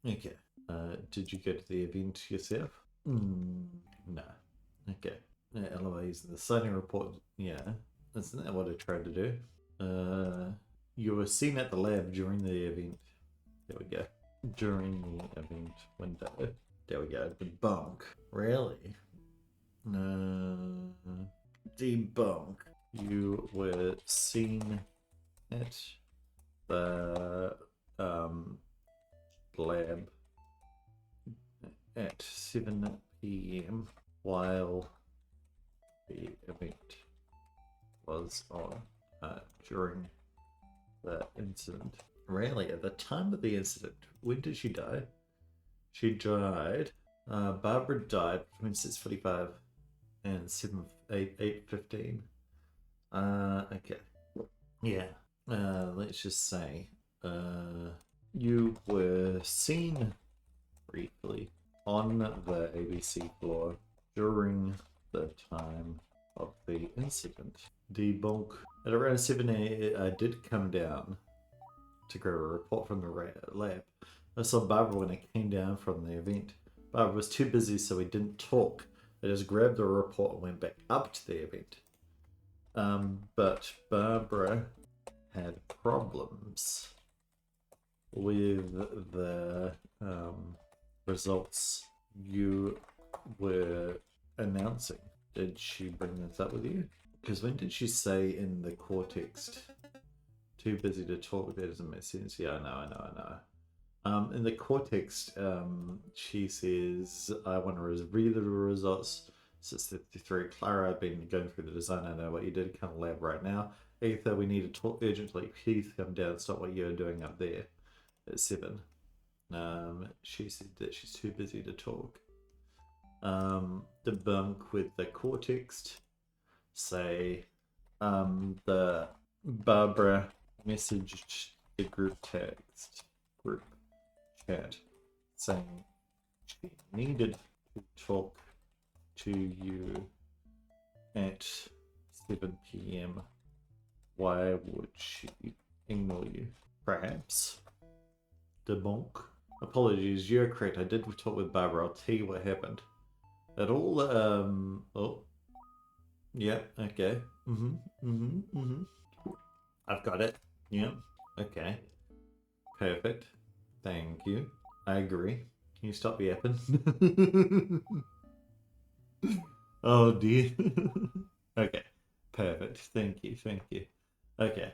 Okay. Did you go to the event yourself? No. Okay. Eloise, the sighting report. Yeah. Isn't that what I tried to do? You were seen at the lab during the event. There we go. during the event window. There we go. Debunk. Really? Debunk. You were seen at the lab at 7 p.m. while the event was on during the incident. Really? At the time of the incident, when did she die? She died. Barbara died between 6:45 and 8:15. Okay. Yeah. Let's just say, you were seen briefly on the ABC floor during the time of the incident. Debunk. At around 7 a.m., I did come down to grab a report from the lab. I saw Barbara when I came down from the event. Barbara was too busy, so we didn't talk. I just grabbed the report and went back up to the event. But Barbara had problems with the results you were announcing. Did she bring this up with you? Because when did she say in the core text, too busy to talk? That doesn't make sense. Yeah, I know. In the core text, she says, I want to read the results. 6:53. Clara, I've been going through the design. I know what you did. Come to lab right now. Agatha, we need to talk urgently. Please come down and stop what you're doing up there at 7. She said that she's too busy to talk. Debunk with the core text. Say, the Barbara messaged the group chat saying she needed to talk to you at 7 p.m. Why would she ignore you? Perhaps. Debunk. Apologies, you're correct. I did talk with Barbara. I'll tell you what happened. It all, oh. Yeah, okay. I've got it. Yeah, okay. Perfect. Thank you. I agree. Can you stop yapping? Oh dear. Okay. Perfect. Thank you. Okay.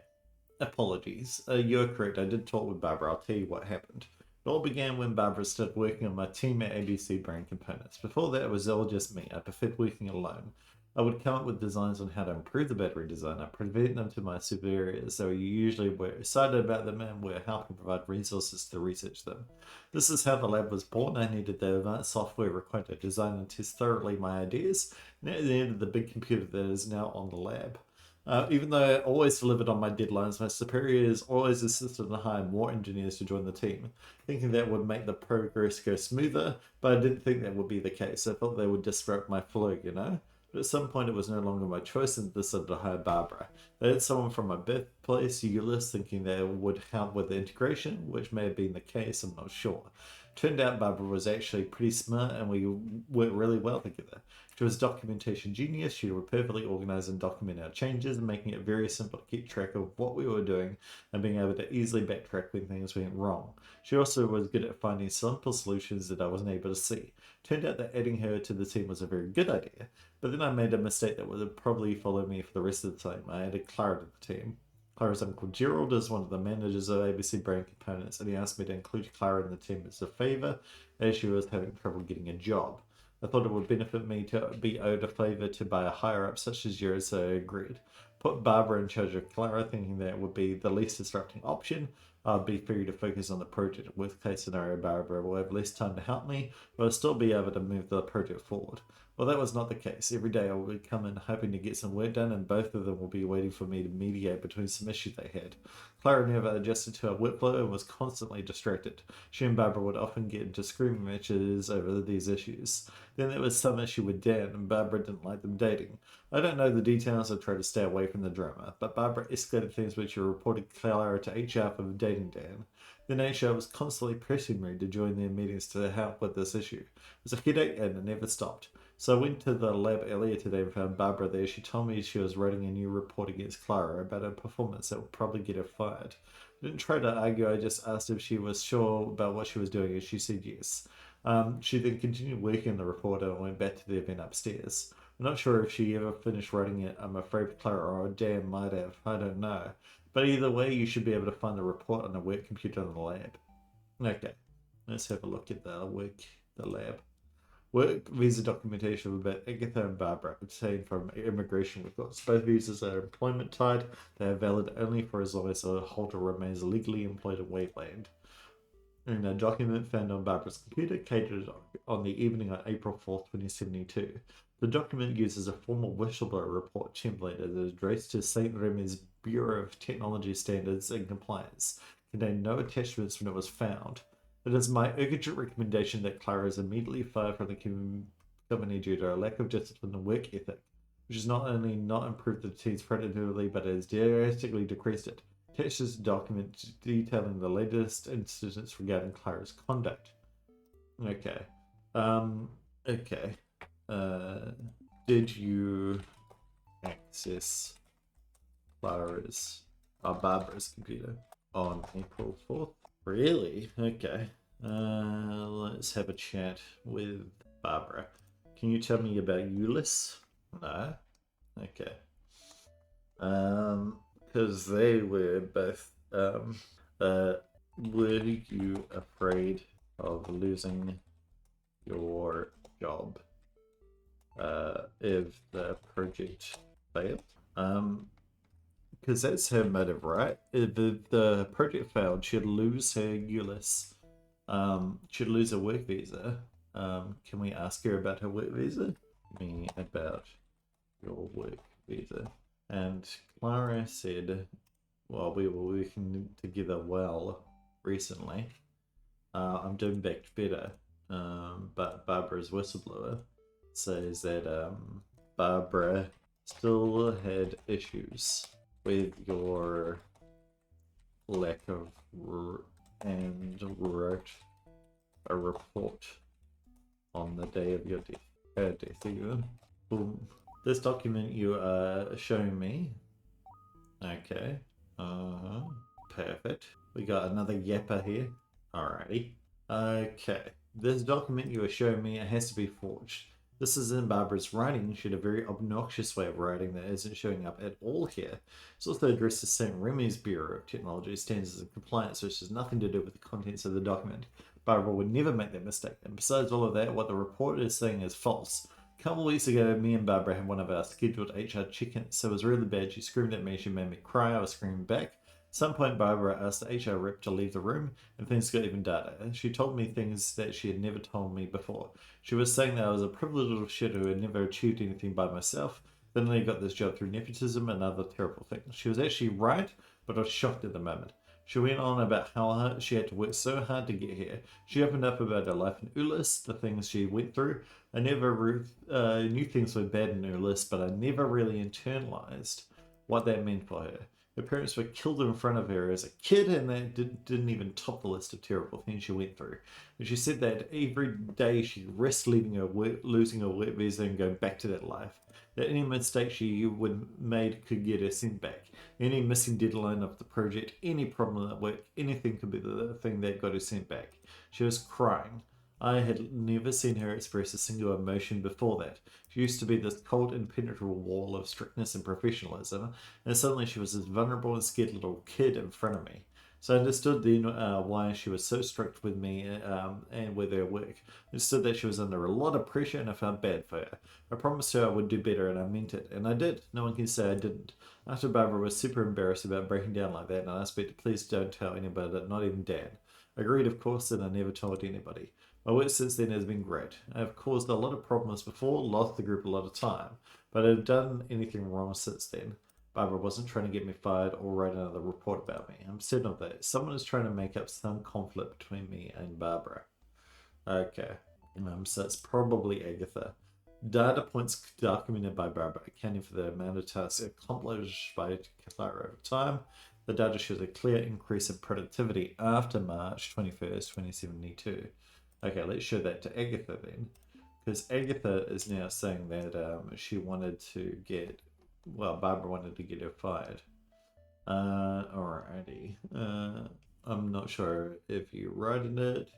Apologies. You're correct. I did talk with Barbara. I'll tell you what happened. It all began when Barbara started working on my team at ABC Brain Components. Before that, it was all just me. I preferred working alone. I would come up with designs on how to improve the battery design. I present them to my superiors, so you usually were excited about them and were helping provide resources to research them. This is how the lab was born. I needed the advanced software required to design and test thoroughly my ideas, and at the end of the big computer that is now on the lab. Even though I always delivered on my deadlines, my superiors always insisted on hiring more engineers to join the team, thinking that would make the progress go smoother, but I didn't think that would be the case. I thought they would disrupt my flow, you know? But at some point it was no longer my choice and decided to hire Barbara. They had someone from my birthplace, Euless, thinking they would help with the integration, which may have been the case, I'm not sure. Turned out Barbara was actually pretty smart and we worked really well together. She was a documentation genius. She would perfectly organize and document our changes, making it very simple to keep track of what we were doing and being able to easily backtrack when things went wrong. She also was good at finding simple solutions that I wasn't able to see. Turned out that adding her to the team was a very good idea, but then I made a mistake that would probably follow me for the rest of the time. I added Clara to the team. Clara's uncle Gerald is one of the managers of ABC Brain Components, and he asked me to include Clara in the team as a favour, as she was having trouble getting a job. I thought it would benefit me to be owed a favour to by a higher-up such as yours, so I agreed. Put Barbara in charge of Clara, thinking that would be the least disrupting option. I'd be free to focus on the project. Worst case scenario, Barbara will have less time to help me, but I'll still be able to move the project forward. Well, that was not the case. Every day I would come in hoping to get some work done, and both of them will be waiting for me to mediate between some issues they had. Clara never adjusted to her workflow and was constantly distracted. She and Barbara would often get into screaming matches over these issues. Then there was some issue with Dan, and Barbara didn't like them dating. I don't know the details, I try to stay away from the drama, but Barbara escalated things which reported Clara to HR for dating Dan. Then HR was constantly pressing me to join their meetings to help with this issue. It was a headache and it never stopped. So I went to the lab earlier today and found Barbara there. She told me she was writing a new report against Clara about her performance that would probably get her fired. Didn't try to argue, I just asked if she was sure about what she was doing, and she said yes. She then continued working the report and went back to the event upstairs. I'm not sure if she ever finished writing it. I'm afraid Clara or Dan might have. I don't know. But either way, you should be able to find the report on the work computer in the lab. Okay, let's have a look at the lab. Work visa documentation about Agatha and Barbara obtained from immigration records. Both visas are employment tied. They are valid only for as long as the holder remains legally employed in Wayland. In a document found on Barbara's computer, catered on the evening of April 4th, 2072. The document uses a formal whistleblower report template that is addressed to St. Remy's Bureau of Technology Standards and Compliance. Contained no attachments when it was found. It is my urgent recommendation that Clara is immediately fired from the company due to a lack of discipline and work ethic, which has not only not improved the team's productivity but has drastically decreased it. Attached is a document detailing the latest incidents regarding Clara's conduct. Okay. Okay. Did you access Barbara's computer on April 4th? Really? Okay. Let's have a chat with Barbara. Can you tell me about Euless? No? Okay. Because they were both, were you afraid of losing your job if the project failed? Because that's her motive, right? If the project failed, she'd lose her ULIS. She'd lose her work visa. Can we ask her about her work visa? Me about your work visa. And Clara said, well, we were working together well recently. I'm doing back better. But Barbara's whistleblower says that Barbara still had issues with your lack of and wrote a report on the day of your death even. Boom. This document you are showing me. Okay. Perfect. We got another yapper here. Alrighty. Okay. This document you are showing me, it has to be forged. This is in Barbara's writing. She had a very obnoxious way of writing that isn't showing up at all here. It's also addressed to St. Remy's Bureau of Technology Standards and Compliance, which has nothing to do with the contents of the document. Barbara would never make that mistake. And besides all of that, what the report is saying is false. A couple of weeks ago, me and Barbara had one of our scheduled HR check-ins, so it was really bad. She screamed at me, she made me cry, I was screaming back. At some point, Barbara asked the HR rep to leave the room, and things got even darker. She told me things that she had never told me before. She was saying that I was a privileged little shit who had never achieved anything by myself. Then I got this job through nepotism and other terrible things. She was actually right, but I was shocked at the moment. She went on about how hard she had to work so hard to get here. She opened up about her life in Ulyss, the things she went through. I never knew things were bad in Ulyss, but I never really internalized what that meant for her. Her parents were killed in front of her as a kid, and that didn't even top the list of terrible things she went through. And she said that every day she risked losing her work visa and going back to that life. That any mistake she would made could get her sent back. Any missing deadline of the project, any problem at work, anything could be the thing that got her sent back. She was crying. I had never seen her express a single emotion before that. She used to be this cold, impenetrable wall of strictness and professionalism, and suddenly she was this vulnerable and scared little kid in front of me. So I understood then why she was so strict with me and with her work. I understood that she was under a lot of pressure, and I felt bad for her. I promised her I would do better, and I meant it, and I did. No one can say I didn't. After Barbara was super embarrassed about breaking down like that, and I asked me to please don't tell anybody, not even Dad. I agreed, of course, and I never told anybody. My work since then has been great. I have caused a lot of problems before, lost the group a lot of time, but I have done anything wrong since then. Barbara wasn't trying to get me fired or write another report about me. I'm certain of that. Someone is trying to make up some conflict between me and Barbara. Okay. So it's probably Agatha. Data points documented by Barbara accounting for the amount of tasks accomplished by Clara over time. The data shows a clear increase in productivity after March 21st, 2072. Okay, let's show that to Agatha then. Because Agatha is now saying that she wanted to get, well, Barbara wanted to get her fired. Alrighty. I'm not sure if you wrote it.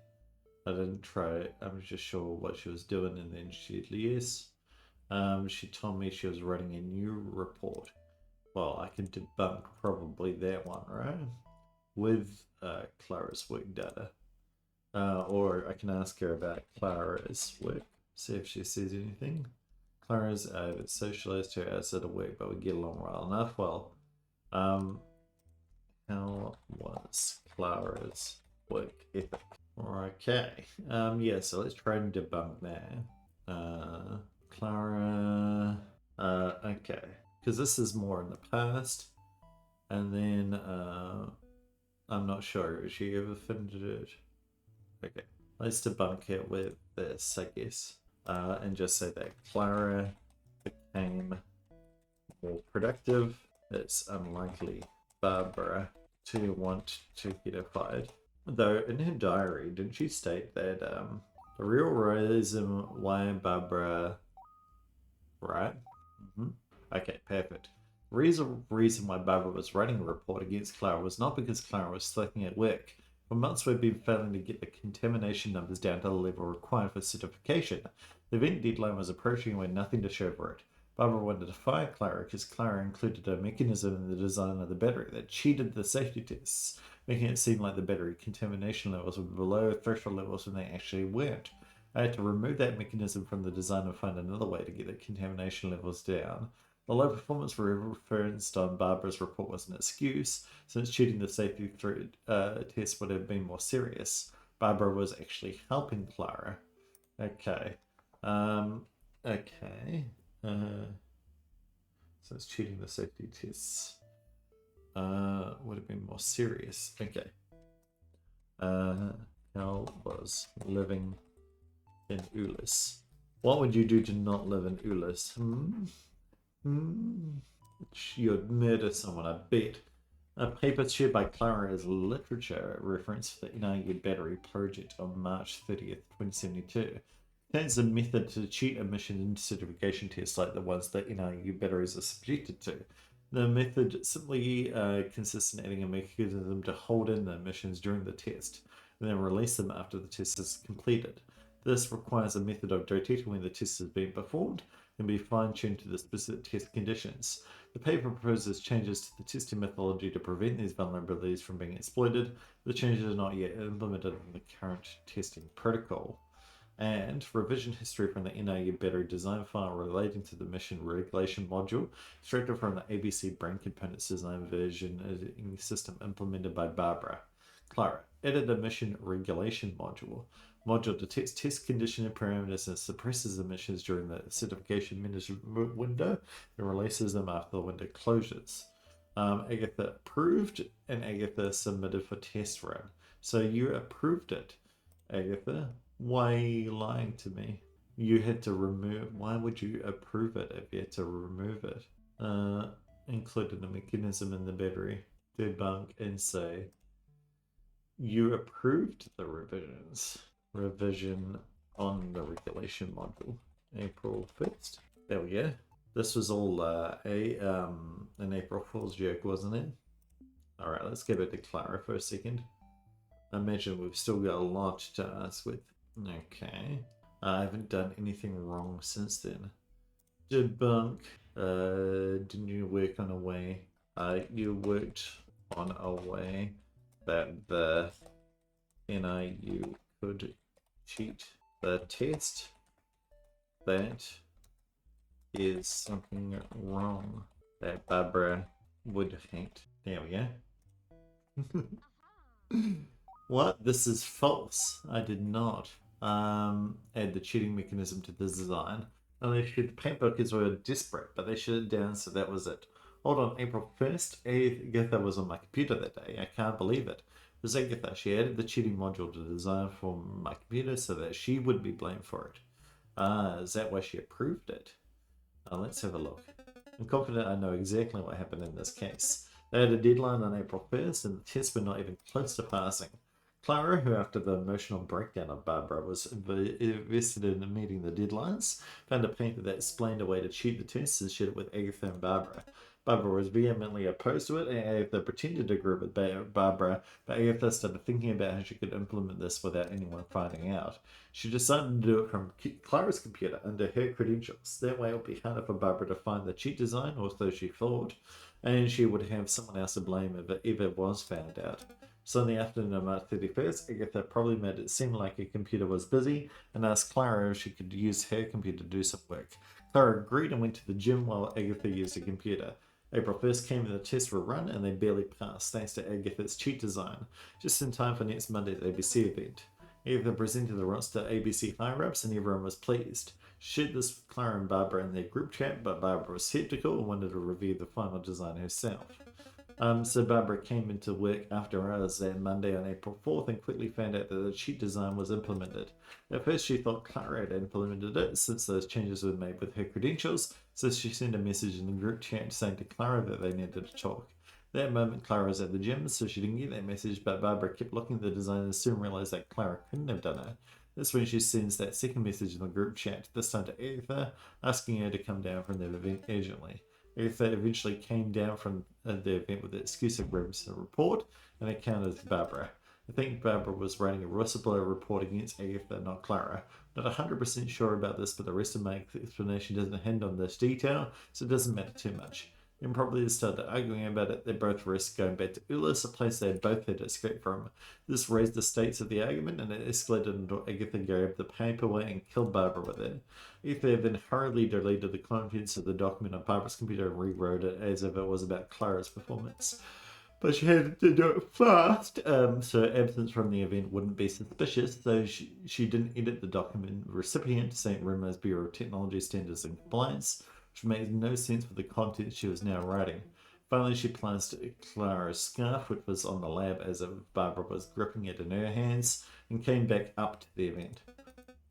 I didn't try. I'm just sure what she was doing, and then she said yes. She told me she was writing a new report. Well, I can debunk probably that one, right? With Clara's work data. Or I can ask her about Clara's work, see if she says anything. Clara's socialized her outside of work, but we get along well enough. Well, um, how was Clara's work ethic? Okay. Yeah, so let's try and debunk that. Clara. Okay. Because this is more in the past. And then, I'm not sure. Has she ever finished it? Okay. Let's debunk it with this, I guess. And just say that Clara became more productive. It's unlikely Barbara to want to get her fired. Though in her diary, didn't she state that the real reason why Barbara, right? Okay, perfect. Reason why Barbara was writing a report against Clara was not because Clara was slacking at work. For months we've been failing to get the contamination numbers down to the level required for certification. The event deadline was approaching and we had nothing to show for it. Barbara wanted to fire Clara because Clara included a mechanism in the design of the battery that cheated the safety tests, making it seem like the battery contamination levels were below threshold levels when they actually weren't. I had to remove that mechanism from the design and find another way to get the contamination levels down. The low performance referenced on Barbara's report was an excuse, since cheating the safety test would have been more serious. Barbara was actually helping Clara. Okay. Okay. So it's cheating the safety tests. Would have been more serious. Okay. Hal was living in Ulyss. What would you do to not live in Ulyss? You'd murder someone, I bet. A paper shared by Clara as literature reference for the NIU battery project on March 30th, 2072. Contains a method to cheat emission certification tests like the ones that NIU batteries are subjected to. The method simply consists in adding a mechanism to hold in the emissions during the test, and then release them after the test is completed. This requires a method of detecting when the test is being performed and be fine-tuned to the specific test conditions. The paper proposes changes to the testing methodology to prevent these vulnerabilities from being exploited. The changes are not yet implemented in the current testing protocol. And revision history from the NIU battery design file relating to the mission regulation module, extracted from the ABC brain components design version system implemented by Barbara. Clara, edit a mission regulation module. Module detects test condition and parameters and suppresses emissions during the certification management window and releases them after the window closes. Agatha approved and Agatha submitted for test run. So you approved it, Agatha. Why are you lying to me? You had to remove. Why would you approve it if you had to remove it? Included a mechanism in the battery. Debunk and say you approved the revisions. Revision on the regulation module, April 1st. There we go. This was all an April Fool's joke, wasn't it? All right, let's get back to Clara for a second. I imagine we've still got a lot to ask with. Okay. I haven't done anything wrong since then. Debunk. Didn't you work on a way? You worked on a way that the NIU could cheat the test. That is something wrong that Barbara would hate. There we go. What? This is false. I did not add the cheating mechanism to the design. Unless the paint buckets were disparate, but they shut it down, so that was it. Hold on, April 1st, Agatha was on my computer that day. I can't believe it. It was Agatha. She added the cheating module to the design for my computer so that she would be blamed for it. Is that why she approved it? Let's have a look. I'm confident I know exactly what happened in this case. They had a deadline on April 1st, and the tests were not even close to passing. Clara, who after the emotional breakdown of Barbara was invested in meeting the deadlines, found a painter that explained a way to cheat the tests and shared it with Agatha and Barbara. Barbara was vehemently opposed to it, and Agatha pretended to agree with Barbara, but Agatha started thinking about how she could implement this without anyone finding out. She decided to do it from Clara's computer under her credentials. That way it would be harder for Barbara to find the cheat design, or so she thought, and she would have someone else to blame if it ever was found out. So in the afternoon of March 31st, Agatha probably made it seem like her computer was busy and asked Clara if she could use her computer to do some work. Clara agreed and went to the gym while Agatha used the computer. April 1st came and the tests were run and they barely passed thanks to Agatha's cheat design, just in time for next Monday's ABC event. Agatha presented the results to ABC higher-ups and everyone was pleased. She shared this with Clara and Barbara in their group chat, but Barbara was skeptical and wanted to review the final design herself. So Barbara came into work after hours that Monday on April 4th and quickly found out that the cheat design was implemented. At first she thought Clara had implemented it since those changes were made with her credentials, so she sent a message in the group chat saying to Clara that they needed to talk. At that moment Clara was at the gym, so she didn't get that message, but Barbara kept looking at the design and soon realised that Clara couldn't have done it. That's when she sends that second message in the group chat, this time to Agatha, asking her to come down from the event urgently. Agatha eventually came down from the event with the excuse of a report and accounted to Barbara. I think Barbara was writing a whistleblower report against Agatha, not Clara. Not 100% sure about this, but the rest of my explanation doesn't hinge on this detail, so it doesn't matter too much. Then probably they started arguing about it. They both risked going back to Ulyss, a place they both had to escape from. This raised the stakes of the argument, and it escalated until Agatha grabbed the paperweight and killed Barbara with it. Agatha then hurriedly deleted the contents of the document on Barbara's computer and rewrote it as if it was about Clara's performance. But she had to do it fast, so absence from the event wouldn't be suspicious, so she didn't edit the document recipient to St. Rumour's Bureau of Technology Standards and Compliance, which makes no sense for the content she was now writing. Finally, she plunged Clara's scarf, which was on the lab as if Barbara was gripping it in her hands, and came back up to the event.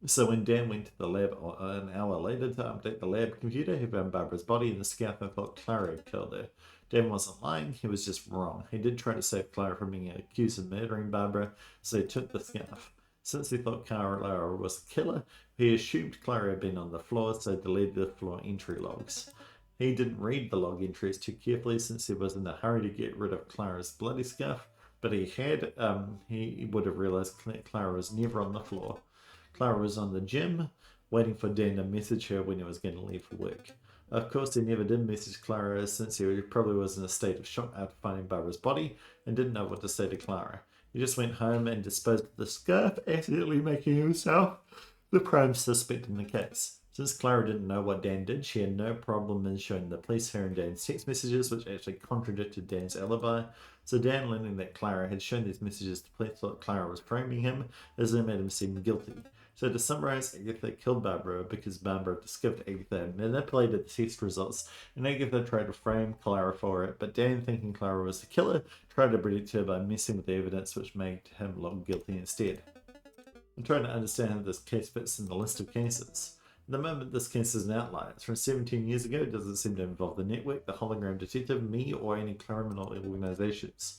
So when Dan went to the lab an hour later to update the lab computer, he found Barbara's body in the scarf and thought Clara had killed her. Dan wasn't lying, he was just wrong. He did try to save Clara from being accused of murdering Barbara, so he took the scarf. Since he thought Clara was the killer, he assumed Clara had been on the floor, so deleted the floor entry logs. He didn't read the log entries too carefully since he was in a hurry to get rid of Clara's bloody scarf, but he would have realised Clara was never on the floor. Clara was on the gym, waiting for Dan to message her when he was going to leave for work. Of course, he never did message Clara since he probably was in a state of shock after finding Barbara's body and didn't know what to say to Clara. He just went home and disposed of the scarf, accidentally making himself the prime suspect in the case. Since Clara didn't know what Dan did, she had no problem in showing the police her and Dan's text messages, which actually contradicted Dan's alibi. So Dan, learning that Clara had shown these messages to police, thought Clara was framing him, as they made him seem guilty. So to summarize, Agatha killed Barbara because Barbara discovered Agatha had manipulated the test results, and Agatha tried to frame Clara for it, but Dan, thinking Clara was the killer, tried to predict her by messing with the evidence, which made him look guilty instead. I'm trying to understand how this case fits in the list of cases. At the moment, this case is an outlier. It's from 17 years ago. It doesn't seem to involve the network, the hologram detective, me, or any criminal organizations.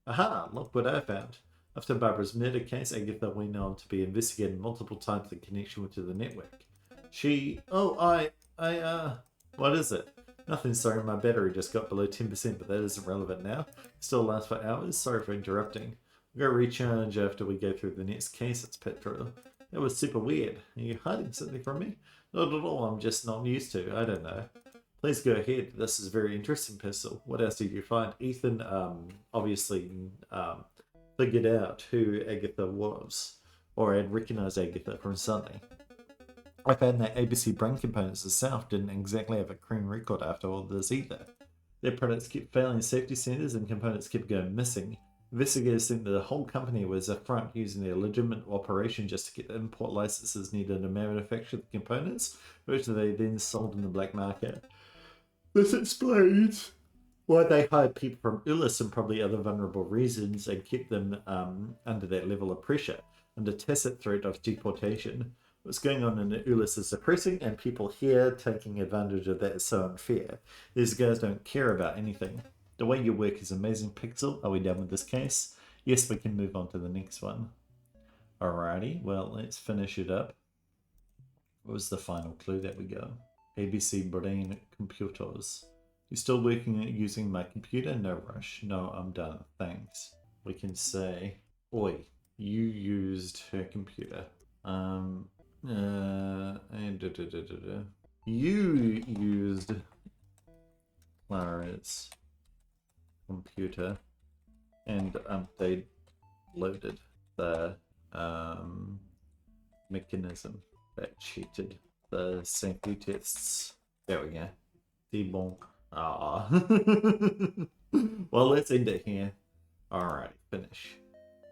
Aha, look what I found. After Barbara's murder case, Agatha went on to be investigated multiple times in connection to the network. What is it? Nothing, sorry, my battery just got below 10%, but that isn't relevant now. It still lasts for hours, sorry for interrupting. I'll go recharge after we go through the next case, it's Petrol. That was super weird. Are you hiding something from me? Not at all, I'm just not used to, I don't know. Please go ahead, this is very interesting, Pixel. What else did you find? Ethan, obviously, figured out who Agatha was, or had recognized Agatha from something. I found that ABC Brain Components itself didn't exactly have a clean record after all this either. Their products kept failing safety standards and components kept going missing. Investigators think that the whole company was a front using their legitimate operation just to get the import licenses needed to manufacture the components, which they then sold in the black market. This explains why they hired people from Ulyss and probably other vulnerable reasons and kept them under that level of pressure, under tacit threat of deportation. What's going on in Ulyss is depressing, and people here taking advantage of that is so unfair. These guys don't care about anything. The way you work is amazing, Pixel. Are we done with this case? Yes, we can move on to the next one. Alrighty, well, let's finish it up. What was the final clue that we got? ABC Brain Computers. You still working at using my computer? No rush. No, I'm done. Thanks. We can say, oi, you used her computer. And you used Clara's computer, and they loaded the mechanism that cheated the safety tests. There we go. Debonk. Ah. Well, let's end it here. Alright, finish.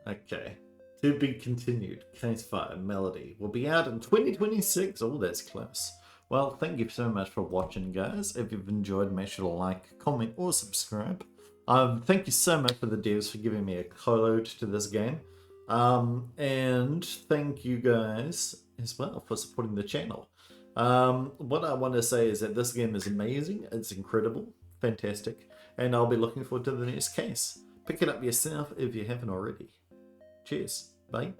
Okay. To be continued. Case 5, Melody, will be out in 2026. Oh, that's close. Well, thank you so much for watching, guys. If you've enjoyed, make sure to like, comment, or subscribe. Thank you so much for the devs for giving me a code to this game. And thank you guys as well for supporting the channel. What I want to say is that this game is amazing. It's incredible, fantastic, and I'll be looking forward to the next case. Pick it up yourself if you haven't already. Cheers. Bye.